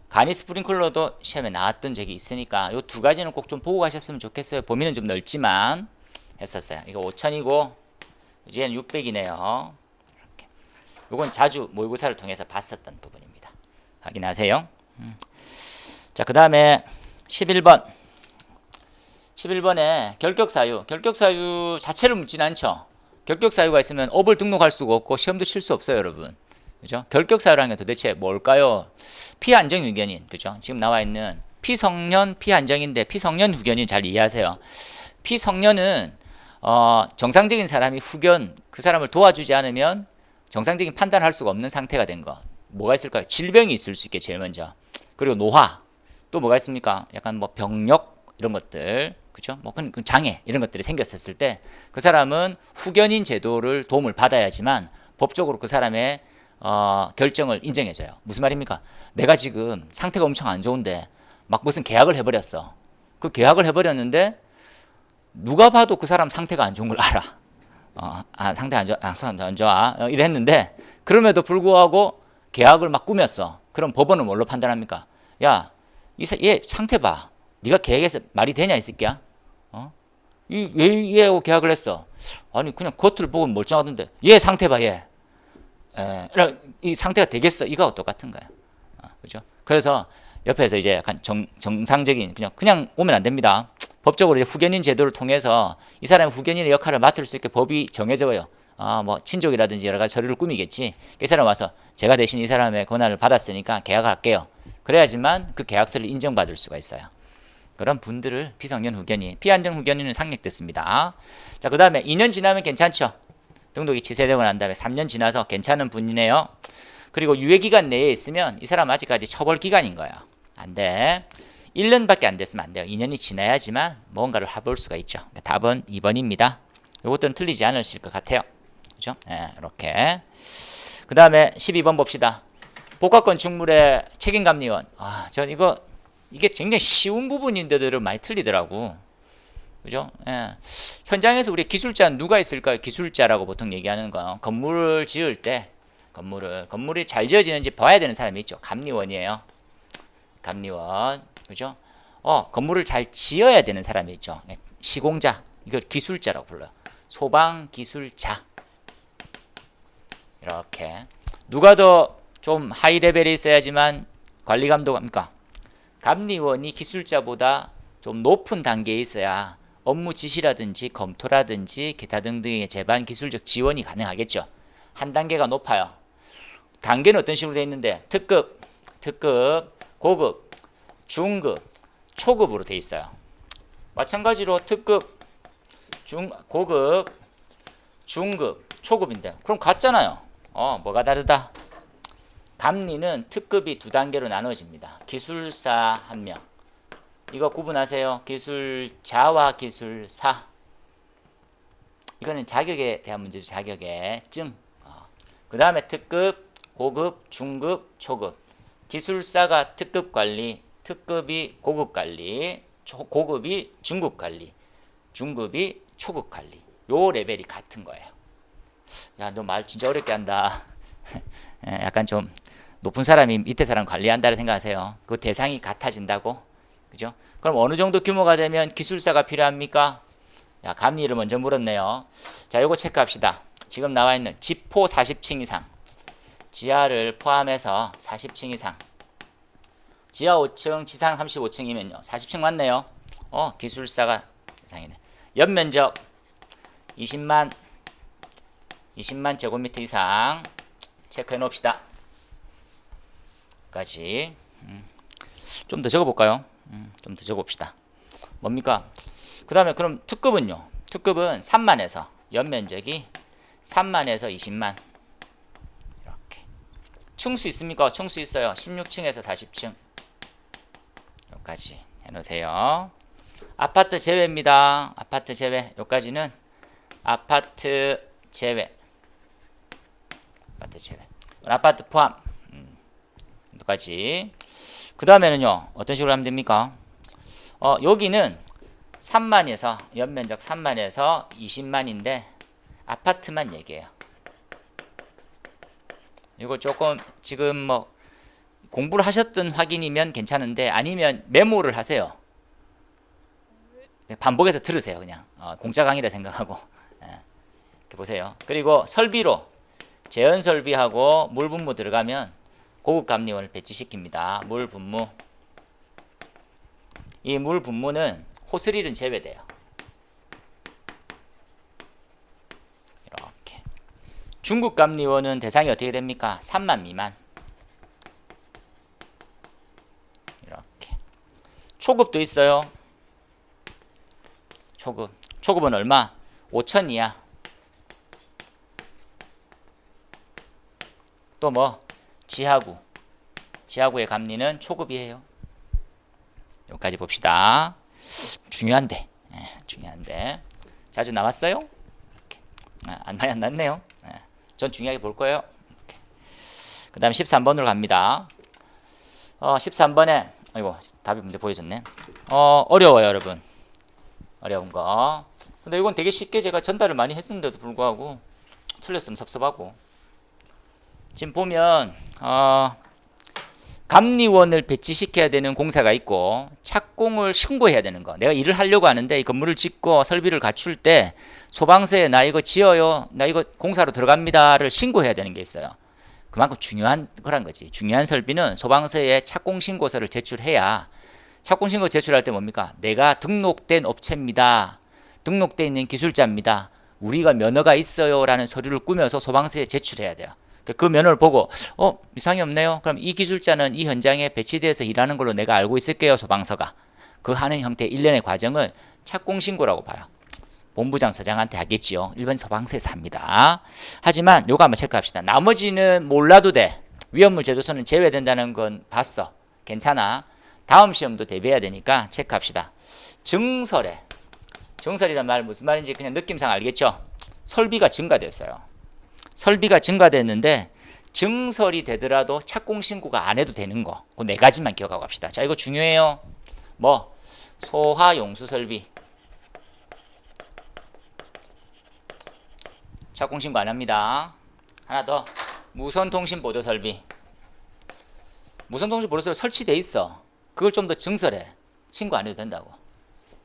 간이 스프링클러도 시험에 나왔던 적이 있으니까 요 두 가지는 꼭 좀 보고 가셨으면 좋겠어요. 범위는 좀 넓지만 했었어요. 이거 5000이고 얘는 600이네요. 이렇게. 요건 자주 모의고사를 통해서 봤었던 부분입니다. 확인하세요. 자, 그 다음에 11번에 결격사유 자체를 묻진 않죠. 결격사유가 있으면 업을 등록할 수가 없고 시험도 칠 수 없어요, 여러분. 그죠? 결격사유라는 게 도대체 뭘까요? 피안정 후견인, 그죠? 지금 나와 있는 피성년 피안정인데 피성년 후견인 잘 이해하세요. 피성년은 정상적인 사람이 후견 그 사람을 도와주지 않으면 정상적인 판단할 수가 없는 상태가 된 거. 뭐가 있을까요? 질병이 있을 수 있게 제일 먼저. 그리고 노화. 또 뭐가 있습니까? 약간 뭐 병력 이런 것들. 그죠? 뭐 장애 이런 것들이 생겼었을 때 그 사람은 후견인 제도를 도움을 받아야지만 법적으로 그 사람의 결정을 인정해줘요. 무슨 말입니까? 내가 지금 상태가 엄청 안 좋은데 막 무슨 계약을 해버렸어. 그 계약을 해버렸는데 누가 봐도 그 사람 상태가 안 좋은 걸 알아. 상태 안 좋아. 이랬는데 그럼에도 불구하고 계약을 막 꾸몄어. 그럼 법원은 뭘로 판단합니까? 야, 얘 상태 봐. 네가 계획해서 말이 되냐 이 새끼야? 왜 얘하고 계약을 했어? 아니 그냥 겉을 보고 멀쩡하던데 얘 상태 봐 얘. 이 상태가 되겠어? 이거하고 똑같은 거야. 그죠? 그래서 옆에서 이제 약간 정상적인 그냥 오면 안 됩니다. 법적으로 이제 후견인 제도를 통해서 이 사람이 후견인의 역할을 맡을 수 있게 법이 정해져요. 뭐 친족이라든지 여러 가지 서류를 꾸미겠지. 이 사람 와서 제가 대신 이 사람의 권한을 받았으니까 계약할게요. 그래야지만 그 계약서를 인정받을 수가 있어요. 그런 분들을 피성년 후견인, 피안정 후견인은 상력됐습니다. 자, 그 다음에 2년 지나면 괜찮죠? 등록이 취소되고 난 다음에 3년 지나서 괜찮은 분이네요. 그리고 유예기간 내에 있으면 이 사람 아직까지 처벌기간인 거예요. 안 돼. 1년밖에 안 됐으면 안 돼요. 2년이 지나야지만 뭔가를 해볼 수가 있죠. 답은 2번입니다. 이것들은 틀리지 않으실 것 같아요. 그죠? 이렇게. 그 다음에 12번 봅시다. 복합권 충물의 책임감리원. 전 이게 굉장히 쉬운 부분인데도 많이 틀리더라고. 그죠? 현장에서 우리 기술자는 누가 있을까요? 기술자라고 보통 얘기하는 거. 건물을 지을 때 건물이 잘 지어지는지 봐야 되는 사람이 있죠. 감리원이에요. 감리원. 그죠? 건물을 잘 지어야 되는 사람이 있죠. 시공자. 이걸 기술자라고 불러요. 소방기술자. 이렇게. 누가 더 좀 하이 레벨에 있어야지만 관리 감독합니까? 감리원이 기술자보다 좀 높은 단계에 있어야 업무 지시라든지 검토라든지 기타 등등의 제반 기술적 지원이 가능하겠죠. 한 단계가 높아요. 단계는 어떤 식으로 되어 있는데 특급, 고급, 중급, 초급으로 되어 있어요. 마찬가지로 특급, 고급, 중급, 초급인데 그럼 같잖아요. 뭐가 다르다? 감리는 특급이 2단계로 나눠집니다. 기술사 1명. 이거 구분하세요. 기술자와 기술사. 이거는 자격에 대한 문제죠. 자격의 증. 그 다음에 특급, 고급, 중급, 초급. 기술사가 특급 관리, 특급이 고급 관리, 고급이 중급 관리, 중급이 초급 관리. 요 레벨이 같은 거예요. 야, 너 말 진짜 어렵게 한다. 약간 좀 높은 사람이 밑에 사람 관리한다고 생각하세요. 그 대상이 같아진다고. 그죠? 그럼 어느 정도 규모가 되면 기술사가 필요합니까? 야, 감리를 먼저 물었네요. 자, 요거 체크합시다. 지금 나와 있는 지포 40층 이상. 지하를 포함해서 40층 이상. 지하 5층, 지상 35층이면요. 40층 맞네요. 기술사가 대상이네. 연면적 20만 제곱미터 이상 체크해 놓읍시다. 까지. 좀 더 적어볼까요? 좀 더 적어봅시다. 뭡니까? 그 다음에 그럼 특급은요. 특급은 3만에서 연면적이 3만에서 20만. 이렇게. 층수 있습니까? 층수 있어요. 16층에서 40층. 여기까지 해놓으세요. 아파트 제외입니다. 아파트 제외. 여기까지는 아파트 제외. 아파트 제외. 아파트 포함. 여기까지. 그 다음에는요. 어떤 식으로 하면 됩니까? 여기는 3만에서 연면적 3만에서 20만인데 아파트만 얘기해요. 이거 조금 지금 뭐 공부를 하셨던 확인이면 괜찮은데 아니면 메모를 하세요. 반복해서 들으세요. 그냥 공짜 강의라 생각하고 이렇게 보세요. 그리고 설비로 제연 설비하고 물 분무 들어가면 고급 감리원을 배치시킵니다. 물 분무. 이 물 분무는 호스릴은 제외돼요. 이렇게. 중급 감리원은 대상이 어떻게 됩니까? 3만 미만. 이렇게. 초급도 있어요. 초급은 얼마? 5천 이하. 또 뭐? 지하구의 감리는 초급이에요. 여기까지 봅시다. 중요한데. 자주 나왔어요? 이렇게. 많이 안 났네요. 전 중요하게 볼 거예요. 그 다음에 13번으로 갑니다. 13번에 아이고 답이 문제 보여줬네. 어려워요 여러분. 어려운 거. 근데 이건 되게 쉽게 제가 전달을 많이 했는데도 불구하고 틀렸으면 섭섭하고. 지금 보면 감리원을 배치시켜야 되는 공사가 있고 착공을 신고해야 되는 거. 내가 일을 하려고 하는데 이 건물을 짓고 설비를 갖출 때 소방서에 나 이거 지어요. 나 이거 공사로 들어갑니다를 신고해야 되는 게 있어요. 그만큼 중요한 거란 거지. 중요한 설비는 소방서에 착공 신고서를 제출해야 착공 신고 제출할 때 뭡니까? 내가 등록된 업체입니다. 등록되어 있는 기술자입니다. 우리가 면허가 있어요 라는 서류를 꾸며서 소방서에 제출해야 돼요. 그 면허를 보고 이상이 없네요. 그럼 이 기술자는 이 현장에 배치되어서 일하는 걸로 내가 알고 있을게요. 소방서가. 그 하는 형태의 일련의 과정을 착공신고라고 봐요. 본부장 서장한테 하겠지요. 일반 소방서에서 합니다. 하지만 요거 한번 체크합시다. 나머지는 몰라도 돼. 위험물 제조소는 제외된다는 건 봤어. 괜찮아. 다음 시험도 대비해야 되니까 체크합시다. 증설에. 증설이란 말 무슨 말인지 그냥 느낌상 알겠죠? 설비가 증가됐어요. 설비가 증가됐는데 증설이 되더라도 착공 신고가 안 해도 되는 거. 그 네 가지만 기억하고 갑시다. 자, 이거 중요해요. 뭐 소하 용수 설비. 착공 신고 안 합니다. 하나 더. 무선통신 보조 설비. 무선통신 보조 설비 설치돼 있어. 그걸 좀 더 증설해. 신고 안 해도 된다고.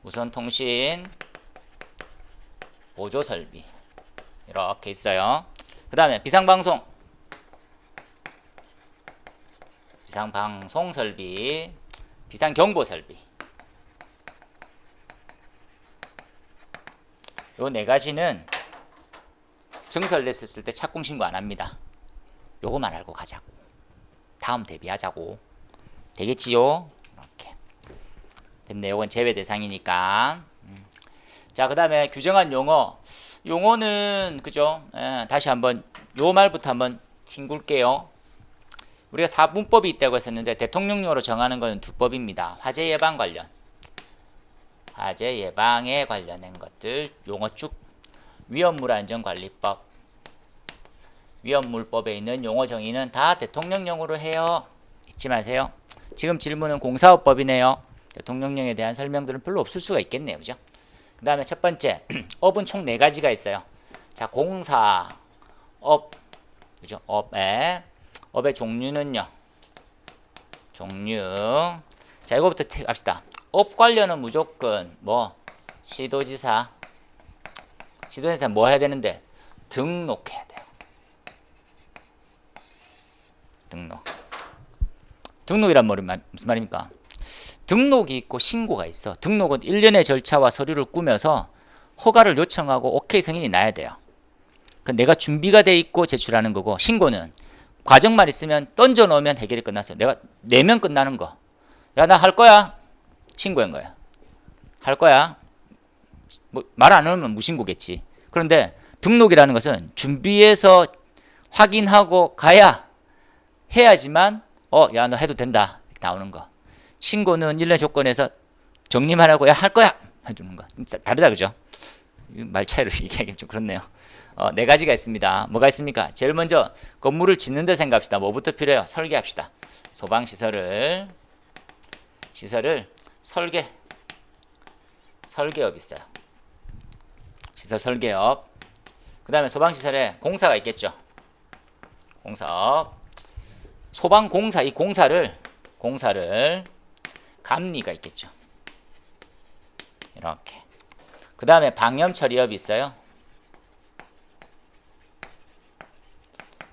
무선통신 보조 설비. 이렇게 있어요. 그 다음에 비상방송. 비상방송 설비. 비상경보 설비. 요 네 가지는 증설됐을 때 착공 신고 안 합니다. 요거만 알고 가자고. 다음 대비하자고. 되겠지요? 이렇게. 됐네. 요건 제외 대상이니까. 자, 그 다음에 규정한 용어. 용어는, 그죠? 다시 한번, 요 말부터 한번 튕굴게요. 우리가 사문법이 있다고 했었는데, 대통령령으로 정하는 것은 두 법입니다. 화재 예방 관련. 화재 예방에 관련된 것들, 용어 쭉. 위험물안전관리법. 위험물법에 있는 용어 정의는 다 대통령령으로 해요. 잊지 마세요. 지금 질문은 공사업법이네요. 대통령령에 대한 설명들은 별로 없을 수가 있겠네요. 그죠? 그 다음에 첫 번째, 업은 총 4가지가 있어요. 자, 공사, 업, 그죠? 업의 종류는요. 종류. 자, 이거부터 갑시다. 업 관련은 무조건 시도지사 뭐 해야 되는데? 등록해야 돼요. 등록이란 말이 무슨 말입니까? 등록이 있고 신고가 있어. 등록은 일련의 절차와 서류를 꾸며서 허가를 요청하고 오케이 승인이 나야 돼요. 내가 준비가 돼 있고 제출하는 거고, 신고는 과정만 있으면 던져 놓으면 해결이 끝났어요. 내가 내면 끝나는 거. 야, 나 할 거야. 신고한 거야. 할 거야. 말 안 하면 무신고겠지. 그런데 등록이라는 것은 준비해서 확인하고 가야 해야지만 야, 너 해도 된다. 이렇게 나오는 거. 신고는 일련의 조건에서 정리만 하고 야, 할 거야. 해주는 거. 다르다, 그죠? 말 차이로 얘기하기 좀 그렇네요. 4가지가 있습니다. 뭐가 있습니까? 제일 먼저 건물을 짓는 데 생각합시다. 뭐부터 필요해요? 설계합시다. 소방시설을 설계업 있어요. 시설 설계업. 그 다음에 소방시설에 공사가 있겠죠. 공사업. 소방공사, 이 공사를 감리가 있겠죠. 이렇게. 그 다음에 방염처리업이 있어요.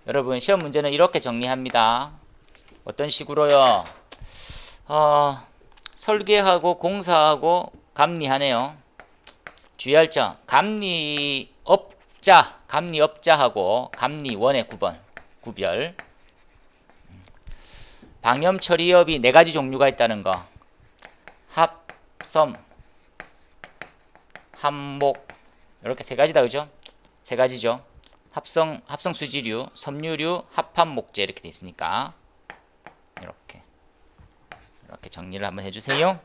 여러분, 시험 문제는 이렇게 정리합니다. 어떤 식으로요? 설계하고 공사하고 감리하네요. 주의할 점, 감리업자하고 감리원의 구별. 방염처리업이 4가지 종류가 있다는 거. 합섬, 합목, 이렇게 3가지다, 그죠? 3가지죠. 합성 수지류, 섬유류, 합합목재 이렇게 돼 있으니까 이렇게 정리를 한번 해주세요.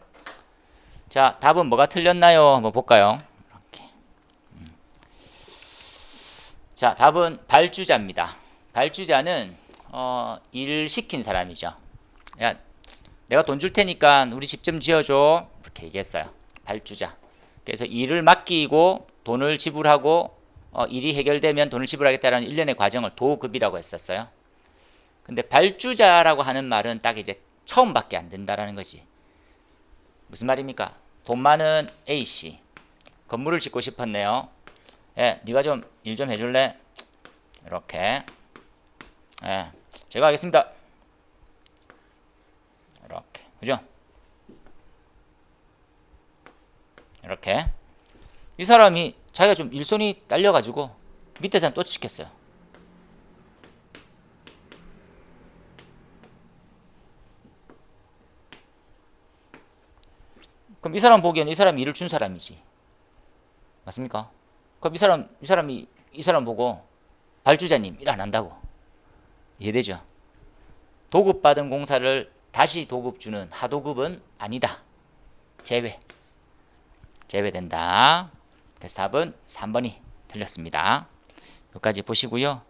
자, 답은 뭐가 틀렸나요? 한번 볼까요? 이렇게. 자, 답은 발주자입니다. 발주자는 일 시킨 사람이죠. 야, 내가 돈 줄 테니까 우리 집 좀 지어줘. 이렇게 얘기했어요. 발주자. 그래서 일을 맡기고 돈을 지불하고 일이 해결되면 돈을 지불하겠다라는 일련의 과정을 도급이라고 했었어요. 근데 발주자라고 하는 말은 딱 이제 처음밖에 안 된다라는 거지. 무슨 말입니까? 돈 많은 A씨. 건물을 짓고 싶었네요. 예, 네가 좀 일 좀 해줄래? 이렇게. 예, 제가 하겠습니다. 이렇게. 그죠? 이렇게. 이 사람이 자기가 좀 일손이 딸려가지고 밑에 사람 또 시켰어요. 그럼 이 사람 보기에는 이 사람이 일을 준 사람이지. 맞습니까? 그럼 이 사람이 이 사람 보고 발주자님 일 안 한다고. 이해되죠? 도급받은 공사를 다시 도급 주는 하도급은 아니다. 제외된다. 그래서 답은 3번이 틀렸습니다. 여기까지 보시고요.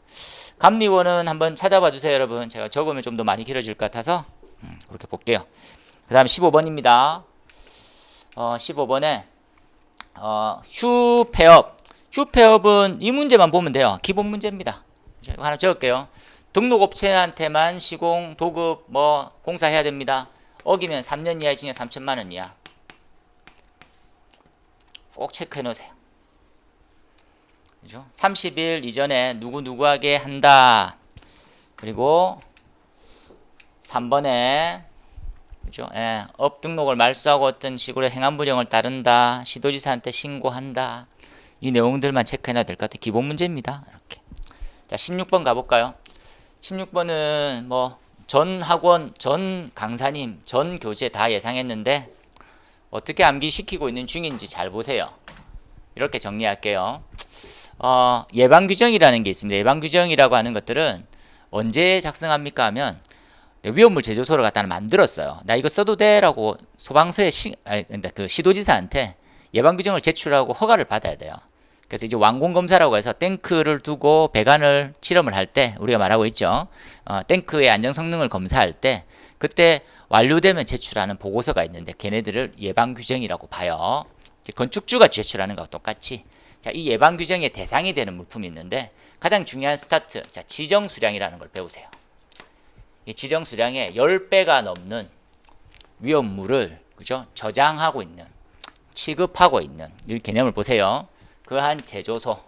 감리원은 한번 찾아봐 주세요, 여러분. 제가 적으면 좀 더 많이 길어질 것 같아서 그렇게 볼게요. 그 다음 15번입니다. 15번에 휴폐업. 휴폐업은 이 문제만 보면 돼요. 기본 문제입니다. 하나 적을게요. 등록업체한테만 시공, 도급, 뭐 공사해야 됩니다. 어기면 3년 이하의 징역 3천만 원 이하. 꼭 체크해 놓으세요. 그죠? 30일 이전에 누구누구하게 한다. 그리고 3번에 그죠? 예, 업 등록을 말소하고 어떤 식으로 행안부령을 따른다. 시도지사한테 신고한다. 이 내용들만 체크해놔야 될 것 같아요. 기본 문제입니다. 이렇게. 자, 16번 가볼까요? 16번은 뭐 전 학원, 전 강사님, 전 교재 다 예상했는데 어떻게 암기시키고 있는 중인지 잘 보세요. 이렇게 정리할게요. 예방규정이라는 게 있습니다. 예방규정이라고 하는 것들은 언제 작성합니까 하면 위험물 제조소를 갖다 만들었어요. 나 이거 써도 돼? 라고 소방서에 그 시도지사한테 예방규정을 제출하고 허가를 받아야 돼요. 그래서 이제 완공검사라고 해서 탱크를 두고 배관을 실험을 할 때 우리가 말하고 있죠. 탱크의 안정성능을 검사할 때 그때 완료되면 제출하는 보고서가 있는데 걔네들을 예방규정이라고 봐요. 건축주가 제출하는 거와 똑같이 자, 이 예방규정의 대상이 되는 물품이 있는데 가장 중요한 스타트, 자, 지정수량이라는 걸 배우세요. 이 지정수량의 10배가 넘는 위험물을 그죠? 저장하고 있는, 취급하고 있는 이 개념을 보세요. 그한 제조소,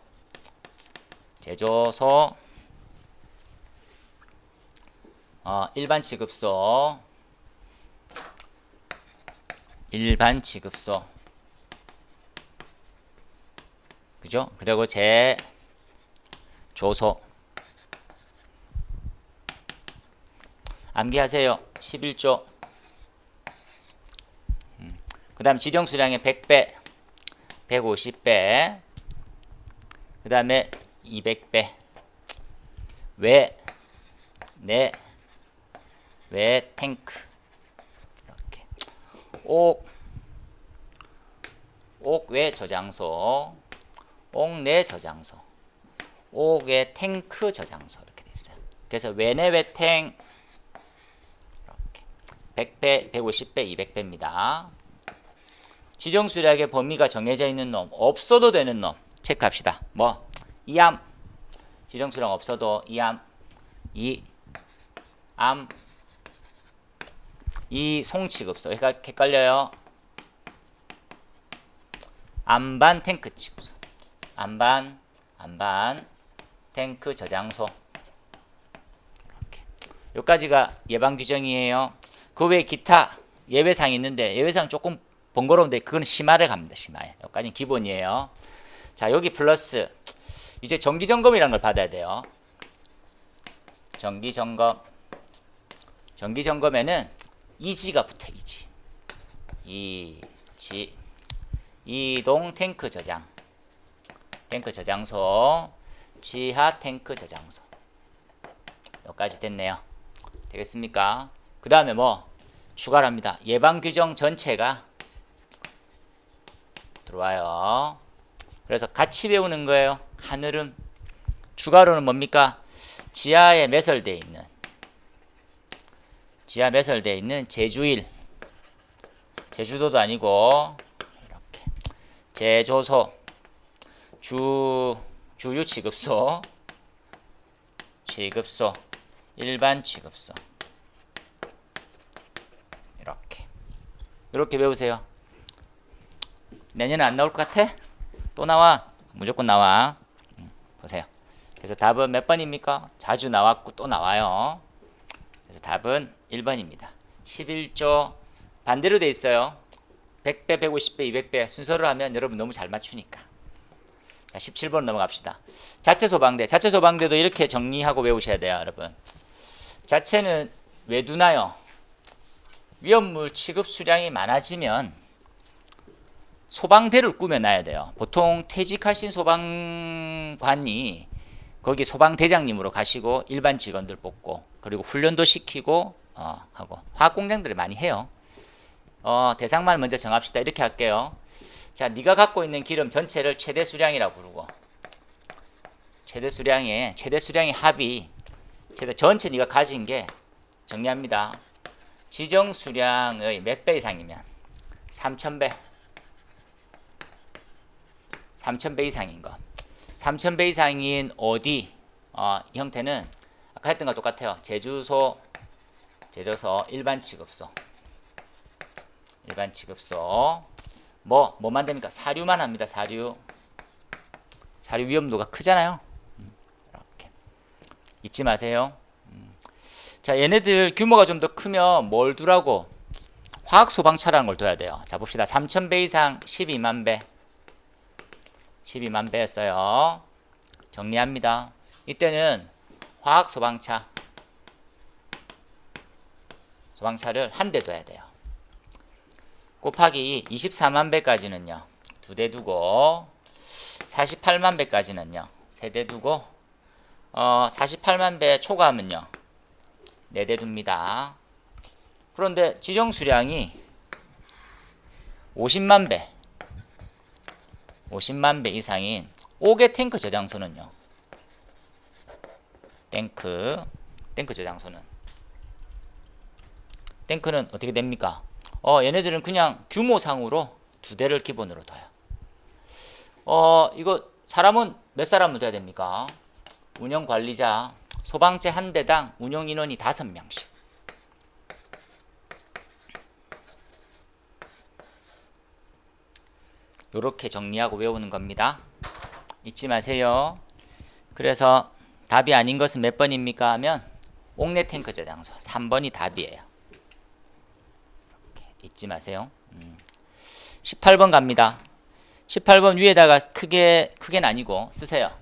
일반 취급소, 그죠? 그리고 제조소. 암기하세요. 11조. 그 다음 지정수량의 100배, 150배, 그 다음에 200배. 외 탱크. 이렇게. 옥외 저장소, 옥내 저장소, 옥외 탱크 저장소 이렇게 돼 있어요. 그래서 외내 외탱 이렇게 100배, 150배, 200배입니다. 지정수량의 범위가 정해져 있는 놈, 없어도 되는 놈 체크합시다. 뭐 이암, 지정수량 없어도 이암, 이암, 이송취급소. 헷갈려요. 안반 탱크 취급소, 안반 탱크 저장소. 이렇게. 여기까지가 예방 규정이에요. 그 외에 기타 예외사항이 있는데 예외사항 조금 번거로운데 그건 심화를 갑니다. 심화에. 여기까지는 기본이에요. 자, 여기 플러스 이제 정기점검이라는 걸 받아야 돼요. 정기점검에는 이지가 붙어. 이지 이동 탱크 저장소, 지하 탱크 저장소. 여기까지 됐네요. 되겠습니까? 그 다음에 뭐 추가로 합니다. 예방규정 전체가 들어와요. 그래서 같이 배우는 거예요. 한으름. 추가로는 뭡니까? 지하에 매설되어 있는 제주일, 제주도도 아니고 이렇게 제조소, 주유 취급소, 일반 취급소. 이렇게 배우세요. 내년에 안 나올 것 같아? 또 나와. 무조건 나와. 보세요. 그래서 답은 몇 번입니까? 자주 나왔고 또 나와요. 그래서 답은 1번입니다. 11조 반대로 돼 있어요. 100배, 150배, 200배 순서로 하면 여러분 너무 잘 맞추니까. 자, 17번 넘어갑시다. 자체 소방대도 이렇게 정리하고 외우셔야 돼요, 여러분. 자체는 왜 두나요? 위험물 취급 수량이 많아지면 소방대를 꾸며놔야 돼요. 보통 퇴직하신 소방관이 거기 소방대장님으로 가시고 일반 직원들 뽑고 그리고 훈련도 시키고 하고 화학공장들을 많이 해요. 대상만 먼저 정합시다. 이렇게 할게요. 자, 네가 갖고 있는 기름 전체를 최대 수량이라고 부르고 최대 수량의 합이 전체 네가 가진 게 정리합니다. 지정 수량의 몇 배 이상이면 3000배. 3000배 이상인 거. 3000배 이상인 어디? 이 형태는 아까 했던 거 똑같아요. 제주소, 제조소, 일반 취급소. 일반 취급소. 뭐만 됩니까? 사료만 합니다. 사료. 사료 위험도가 크잖아요. 이렇게. 잊지 마세요. 자, 얘네들 규모가 좀 더 크면 뭘 두라고? 화학 소방차라는 걸 둬야 돼요. 자, 봅시다. 3000배 이상 12만 배. 12만 배였어요. 정리합니다. 이때는 화학 소방차를 한 대 둬야 돼요. 곱하기 24만 배까지는요. 2대 두고 48만 배까지는요. 3대 두고 48만 배 초과하면요. 4대 둡니다. 그런데 지정 수량이 50만 배 50만 배 이상인 5개 탱크 저장소는요. 탱크 저장소는 탱크는 어떻게 됩니까? 얘네들은 그냥 규모상으로 2대를 기본으로 둬요. 이거 사람은 몇 사람을 둬야 됩니까? 운영 관리자, 소방체 한 대당 운영 인원이 5명씩. 요렇게 정리하고 외우는 겁니다. 잊지 마세요. 그래서 답이 아닌 것은 몇 번입니까? 하면 옥내 탱크 저장소 3번이 답이에요. 이렇게 잊지 마세요. 18번 갑니다. 18번 위에다가 크게는 아니고 쓰세요.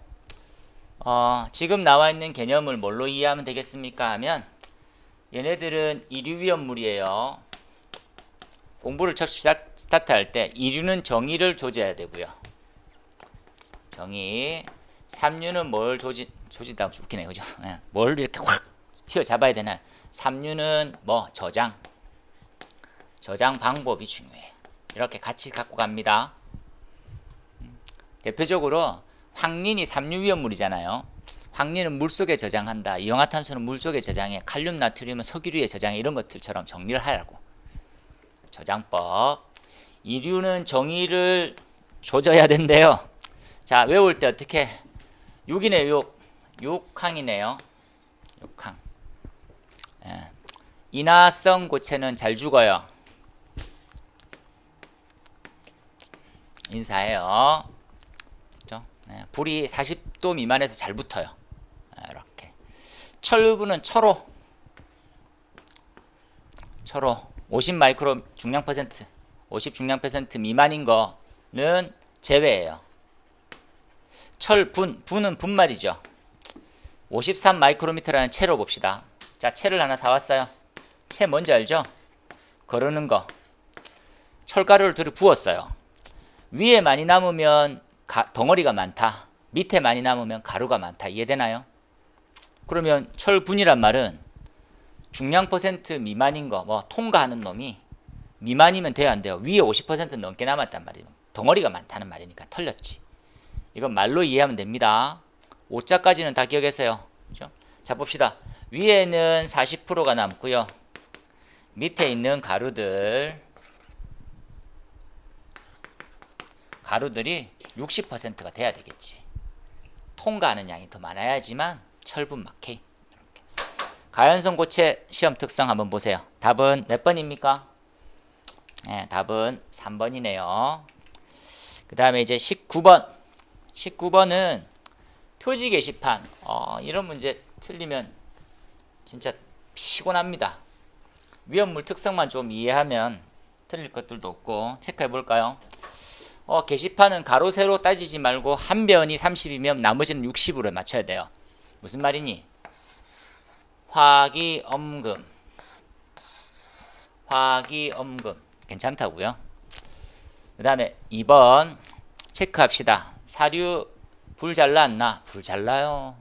지금 나와 있는 개념을 뭘로 이해하면 되겠습니까? 하면 얘네들은 이류 위험물이에요. 공부를 첫 스타트할 때 이류는 정의를 조져야 되고요. 정의. 삼류는 뭘 조지다 웃기네, 그죠? 뭘 이렇게 확 휘어잡아야 되나? 삼류는 저장 방법이 중요해요. 이렇게 같이 갖고 갑니다. 대표적으로 황린이 삼류 위험물이잖아요. 황린은 물속에 저장한다. 이용화탄소는 물속에 저장해. 칼륨, 나트륨은 석유류에 저장해. 이런 것들처럼 정리를 하라고. 저장법. 이류는 정의를 조져야 된대요. 자, 외울 때 어떻게? 6이네, 6항이네요. 6항. 예. 인화성 고체는 잘 죽어요. 인사해요. 그렇죠? 예. 불이 40도 미만에서 잘 붙어요. 이렇게. 철분은 철호 50 마이크로 중량 퍼센트, 50 중량 퍼센트 미만인 거는 제외예요. 분은 분말이죠. 53 마이크로미터라는 채로 봅시다. 자, 채를 하나 사왔어요. 채 뭔지 알죠? 거르는 거. 철가루를 들어 부었어요. 위에 많이 남으면 덩어리가 많다. 밑에 많이 남으면 가루가 많다. 이해되나요? 그러면 철분이란 말은 중량 퍼센트 미만인 거, 통과하는 놈이 미만이면 돼야 안 돼요. 위에 50% 넘게 남았단 말이에요. 덩어리가 많다는 말이니까 털렸지. 이건 말로 이해하면 됩니다. 5자까지는 다 기억했어요. 그렇죠? 자, 봅시다. 위에는 40%가 남고요. 밑에 있는 가루들이 60%가 돼야 되겠지. 통과하는 양이 더 많아야지만 철분 막해. 가연성 고체 시험 특성 한번 보세요. 답은 몇 번입니까? 네, 답은 3번이네요. 그 다음에 이제 19번. 19번은 표지 게시판. 이런 문제 틀리면 진짜 피곤합니다. 위험물 특성만 좀 이해하면 틀릴 것들도 없고 체크해 볼까요? 게시판은 가로 세로 따지지 말고 한 변이 30이면 나머지는 60으로 맞춰야 돼요. 무슨 말이니? 화기엄금 괜찮다고요. 그 다음에 2번 체크합시다. 사류 불 잘 났나? 불 잘 나요.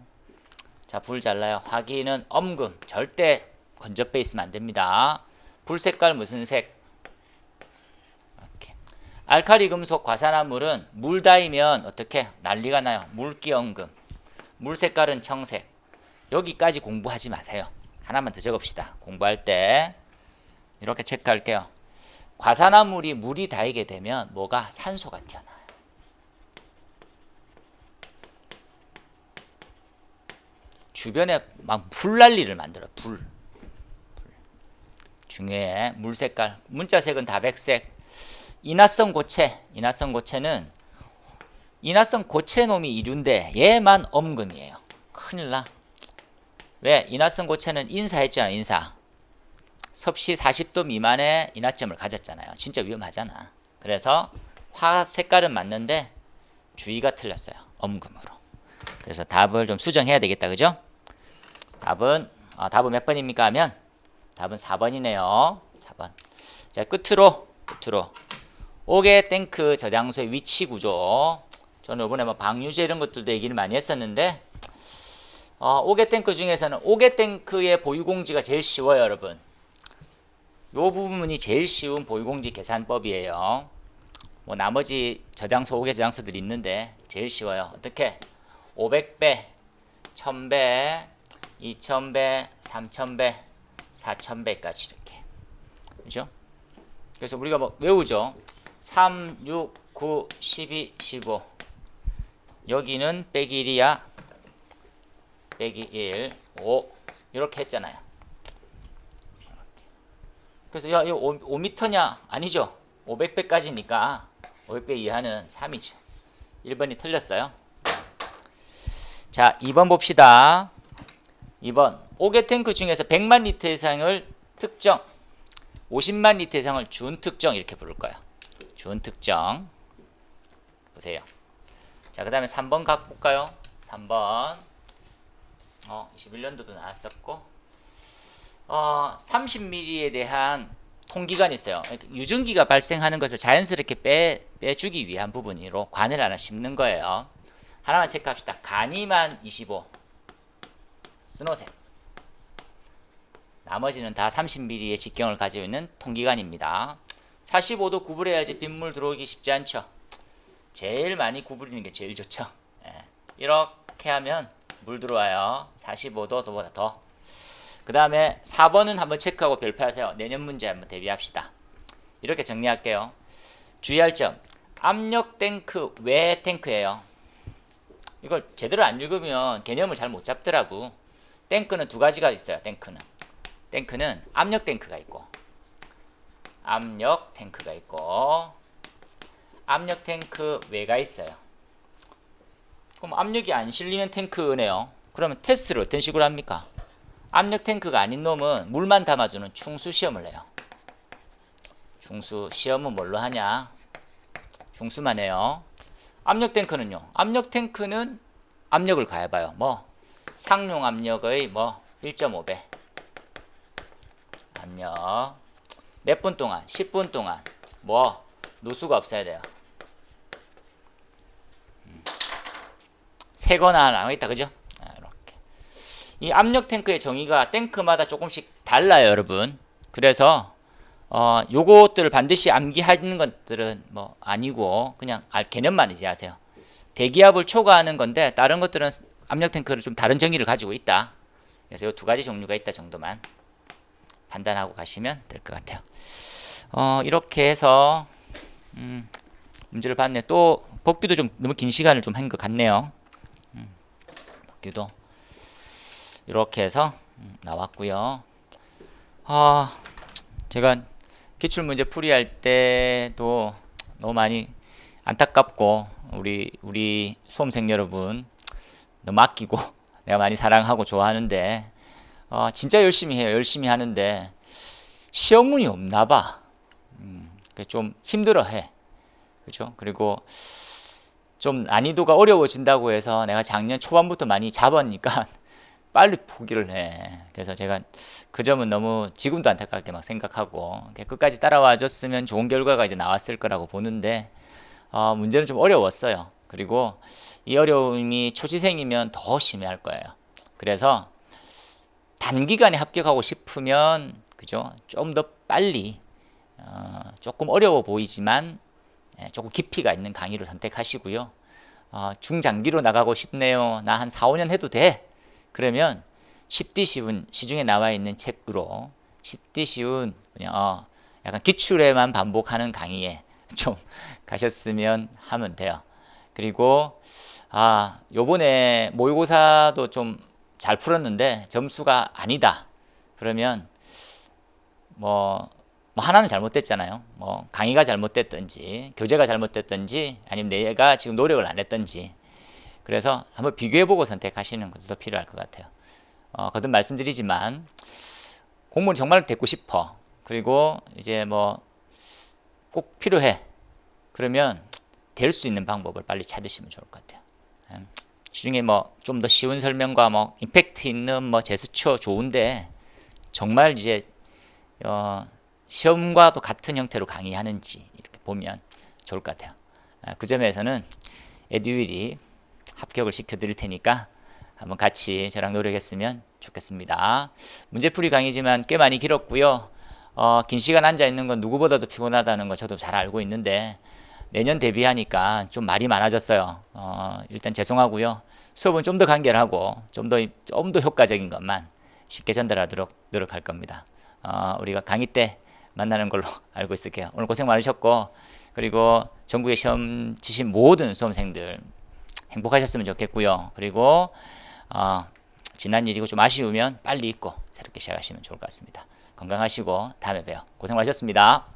자, 불 잘 나요. 화기는 엄금. 절대 건조배 있으면 안 됩니다. 불 색깔 무슨 색? 이렇게. 알칼리 금속 과산화물은 물 닿으면 어떻게? 난리가 나요. 물기 엄금. 물 색깔은 청색. 여기까지 공부하지 마세요. 하나만 더 적읍시다. 공부할 때 이렇게 체크할게요. 과산화물이 물이 닿게 되면 뭐가? 산소가 튀어나와요. 주변에 막 불난리를 만들어. 불. 중요해. 물 색깔. 문자색은 다 백색. 인화성 고체. 인화성 고체는 인화성 고체놈이 이륜데 얘만 엄금이에요. 큰일 나. 왜? 인화성 고체는 인사했잖아. 인사. 섭씨 40도 미만의 인화점을 가졌잖아요. 진짜 위험하잖아. 그래서 화 색깔은 맞는데 주의가 틀렸어요. 엄금으로. 그래서 답을 좀 수정해야 되겠다. 그죠? 답은 몇 번입니까 하면 답은 4번이네요. 4번. 자, 끝으로 옥외 탱크 저장소의 위치 구조. 저는 이번에 뭐 방유제 이런 것들도 얘기를 많이 했었는데 옥외 탱크 중에서는 옥외 탱크의 보유공지가 제일 쉬워요, 여러분. 요 부분이 제일 쉬운 보유공지 계산법이에요. 뭐 나머지 저장소, 옥외 저장소들이 있는데 제일 쉬워요. 어떻게? 500배, 1000배, 2000배, 3000배, 4000배까지 이렇게. 그죠? 그래서 우리가 뭐 외우죠. 3, 6, 9, 12, 15. 여기는 빼기 1이야. 빼기 1, 5. 이렇게 했잖아요. 그래서 야, 이거 5m냐? 아니죠. 500배까지니까 500배 이하는 3이죠. 1번이 틀렸어요. 자, 2번 봅시다. 2번. 옥외 탱크 중에서 100만 리터 이상을 특정, 50만 리터 이상을 준특정 이렇게 부를 거예요. 준특정. 보세요. 자, 그 다음에 3번 각 볼까요? 3번. 21년도도 나왔었고 30mm에 대한 통기관이 있어요. 유증기가 발생하는 것을 자연스럽게 빼주기 위한 부분으로 관을 하나 심는 거예요. 하나만 체크합시다. 간이만 25. 스노색. 나머지는 다 30mm의 직경을 가지고 있는 통기관입니다. 45도 구부려야지 빗물 들어오기 쉽지 않죠. 제일 많이 구부리는 게 제일 좋죠. 이렇게 하면 물 들어와요. 45도보다 더. 그 다음에 4번은 한번 체크하고 별표하세요. 내년 문제 한번 대비합시다. 이렇게 정리할게요. 주의할 점. 압력 탱크 외 탱크예요. 이걸 제대로 안 읽으면 개념을 잘 못 잡더라고. 탱크는 두 가지가 있어요. 탱크는 압력 탱크가 있고 압력 탱크 외가 있어요. 그럼 압력이 안 실리는 탱크네요. 그러면 테스트를 어떤 식으로 합니까? 압력 탱크가 아닌 놈은 물만 담아주는 충수 시험을 해요. 충수 시험은 뭘로 하냐? 충수만 해요. 압력 탱크는요. 압력 탱크는 압력을 가해봐요. 뭐 상용 압력의 1.5배 압력. 몇 분 동안? 10분 동안. 누수가 없어야 돼요. 새거나 나와있다. 그죠? 이렇게. 이 압력 탱크의 정의가 탱크마다 조금씩 달라요, 여러분. 그래서 요것들을 반드시 암기하는 것들은 아니고 그냥 개념만 이해하세요. 대기압을 초과하는 건데 다른 것들은 압력 탱크를 좀 다른 정의를 가지고 있다. 그래서 요 두 가지 종류가 있다 정도만 판단하고 가시면 될 것 같아요. 이렇게 해서 문제를 봤네. 또 복귀도 좀 너무 긴 시간을 좀 한 것 같네요. 복귀도 이렇게 해서 나왔고요. 제가 기출문제 풀이할 때도 너무 많이 안타깝고 우리 수험생 여러분 너무 아끼고 내가 많이 사랑하고 좋아하는데 진짜 열심히 해요. 열심히 하는데 시험문이 없나 봐. 좀 힘들어해. 그죠? 그리고 좀 난이도가 어려워진다고 해서 내가 작년 초반부터 많이 잡으니까 빨리 포기를 해. 그래서 제가 그 점은 너무 지금도 안타깝게 막 생각하고 끝까지 따라와 줬으면 좋은 결과가 이제 나왔을 거라고 보는데 문제는 좀 어려웠어요. 그리고 이 어려움이 초시생이면 더 심해할 거예요. 그래서 단기간에 합격하고 싶으면 그죠? 좀 더 빨리 조금 어려워 보이지만 조금 깊이가 있는 강의를 선택하시고요. 중장기로 나가고 싶네요. 나 한 4, 5년 해도 돼. 그러면 쉽디 쉬운 시중에 나와 있는 책으로 쉽디 쉬운 그냥 약간 기출에만 반복하는 강의에 좀 가셨으면 하면 돼요. 그리고 요번에 모의고사도 좀 잘 풀었는데 점수가 아니다. 그러면 뭐 하나는 잘못됐잖아요. 뭐 강의가 잘못됐든지 교재가 잘못됐든지 아니면 내가 지금 노력을 안 했든지 그래서 한번 비교해보고 선택하시는 것도 필요할 것 같아요. 거듭 말씀드리지만 공무원 정말 됐고 싶어. 그리고 이제 뭐 꼭 필요해. 그러면 될 수 있는 방법을 빨리 찾으시면 좋을 것 같아요. 시중에 뭐 좀 더 쉬운 설명과 뭐 임팩트 있는 뭐 제스처 좋은데 정말 이제 시험과도 같은 형태로 강의하는지 이렇게 보면 좋을 것 같아요. 그 점에서는 에듀윌이 합격을 시켜드릴 테니까 한번 같이 저랑 노력했으면 좋겠습니다. 문제풀이 강의지만 꽤 많이 길었고요. 긴 시간 앉아 있는 건 누구보다도 피곤하다는 거 저도 잘 알고 있는데 내년 대비하니까 좀 말이 많아졌어요. 일단 죄송하고요. 수업은 좀 더 간결하고 좀 더 효과적인 것만 쉽게 전달하도록 노력할 겁니다. 우리가 강의 때 만나는 걸로 알고 있을게요. 오늘 고생 많으셨고 그리고 전국에 시험 치신 모든 수험생들 행복하셨으면 좋겠고요. 그리고 지난 일이고 좀 아쉬우면 빨리 잊고 새롭게 시작하시면 좋을 것 같습니다. 건강하시고 다음에 봬요. 고생 많으셨습니다.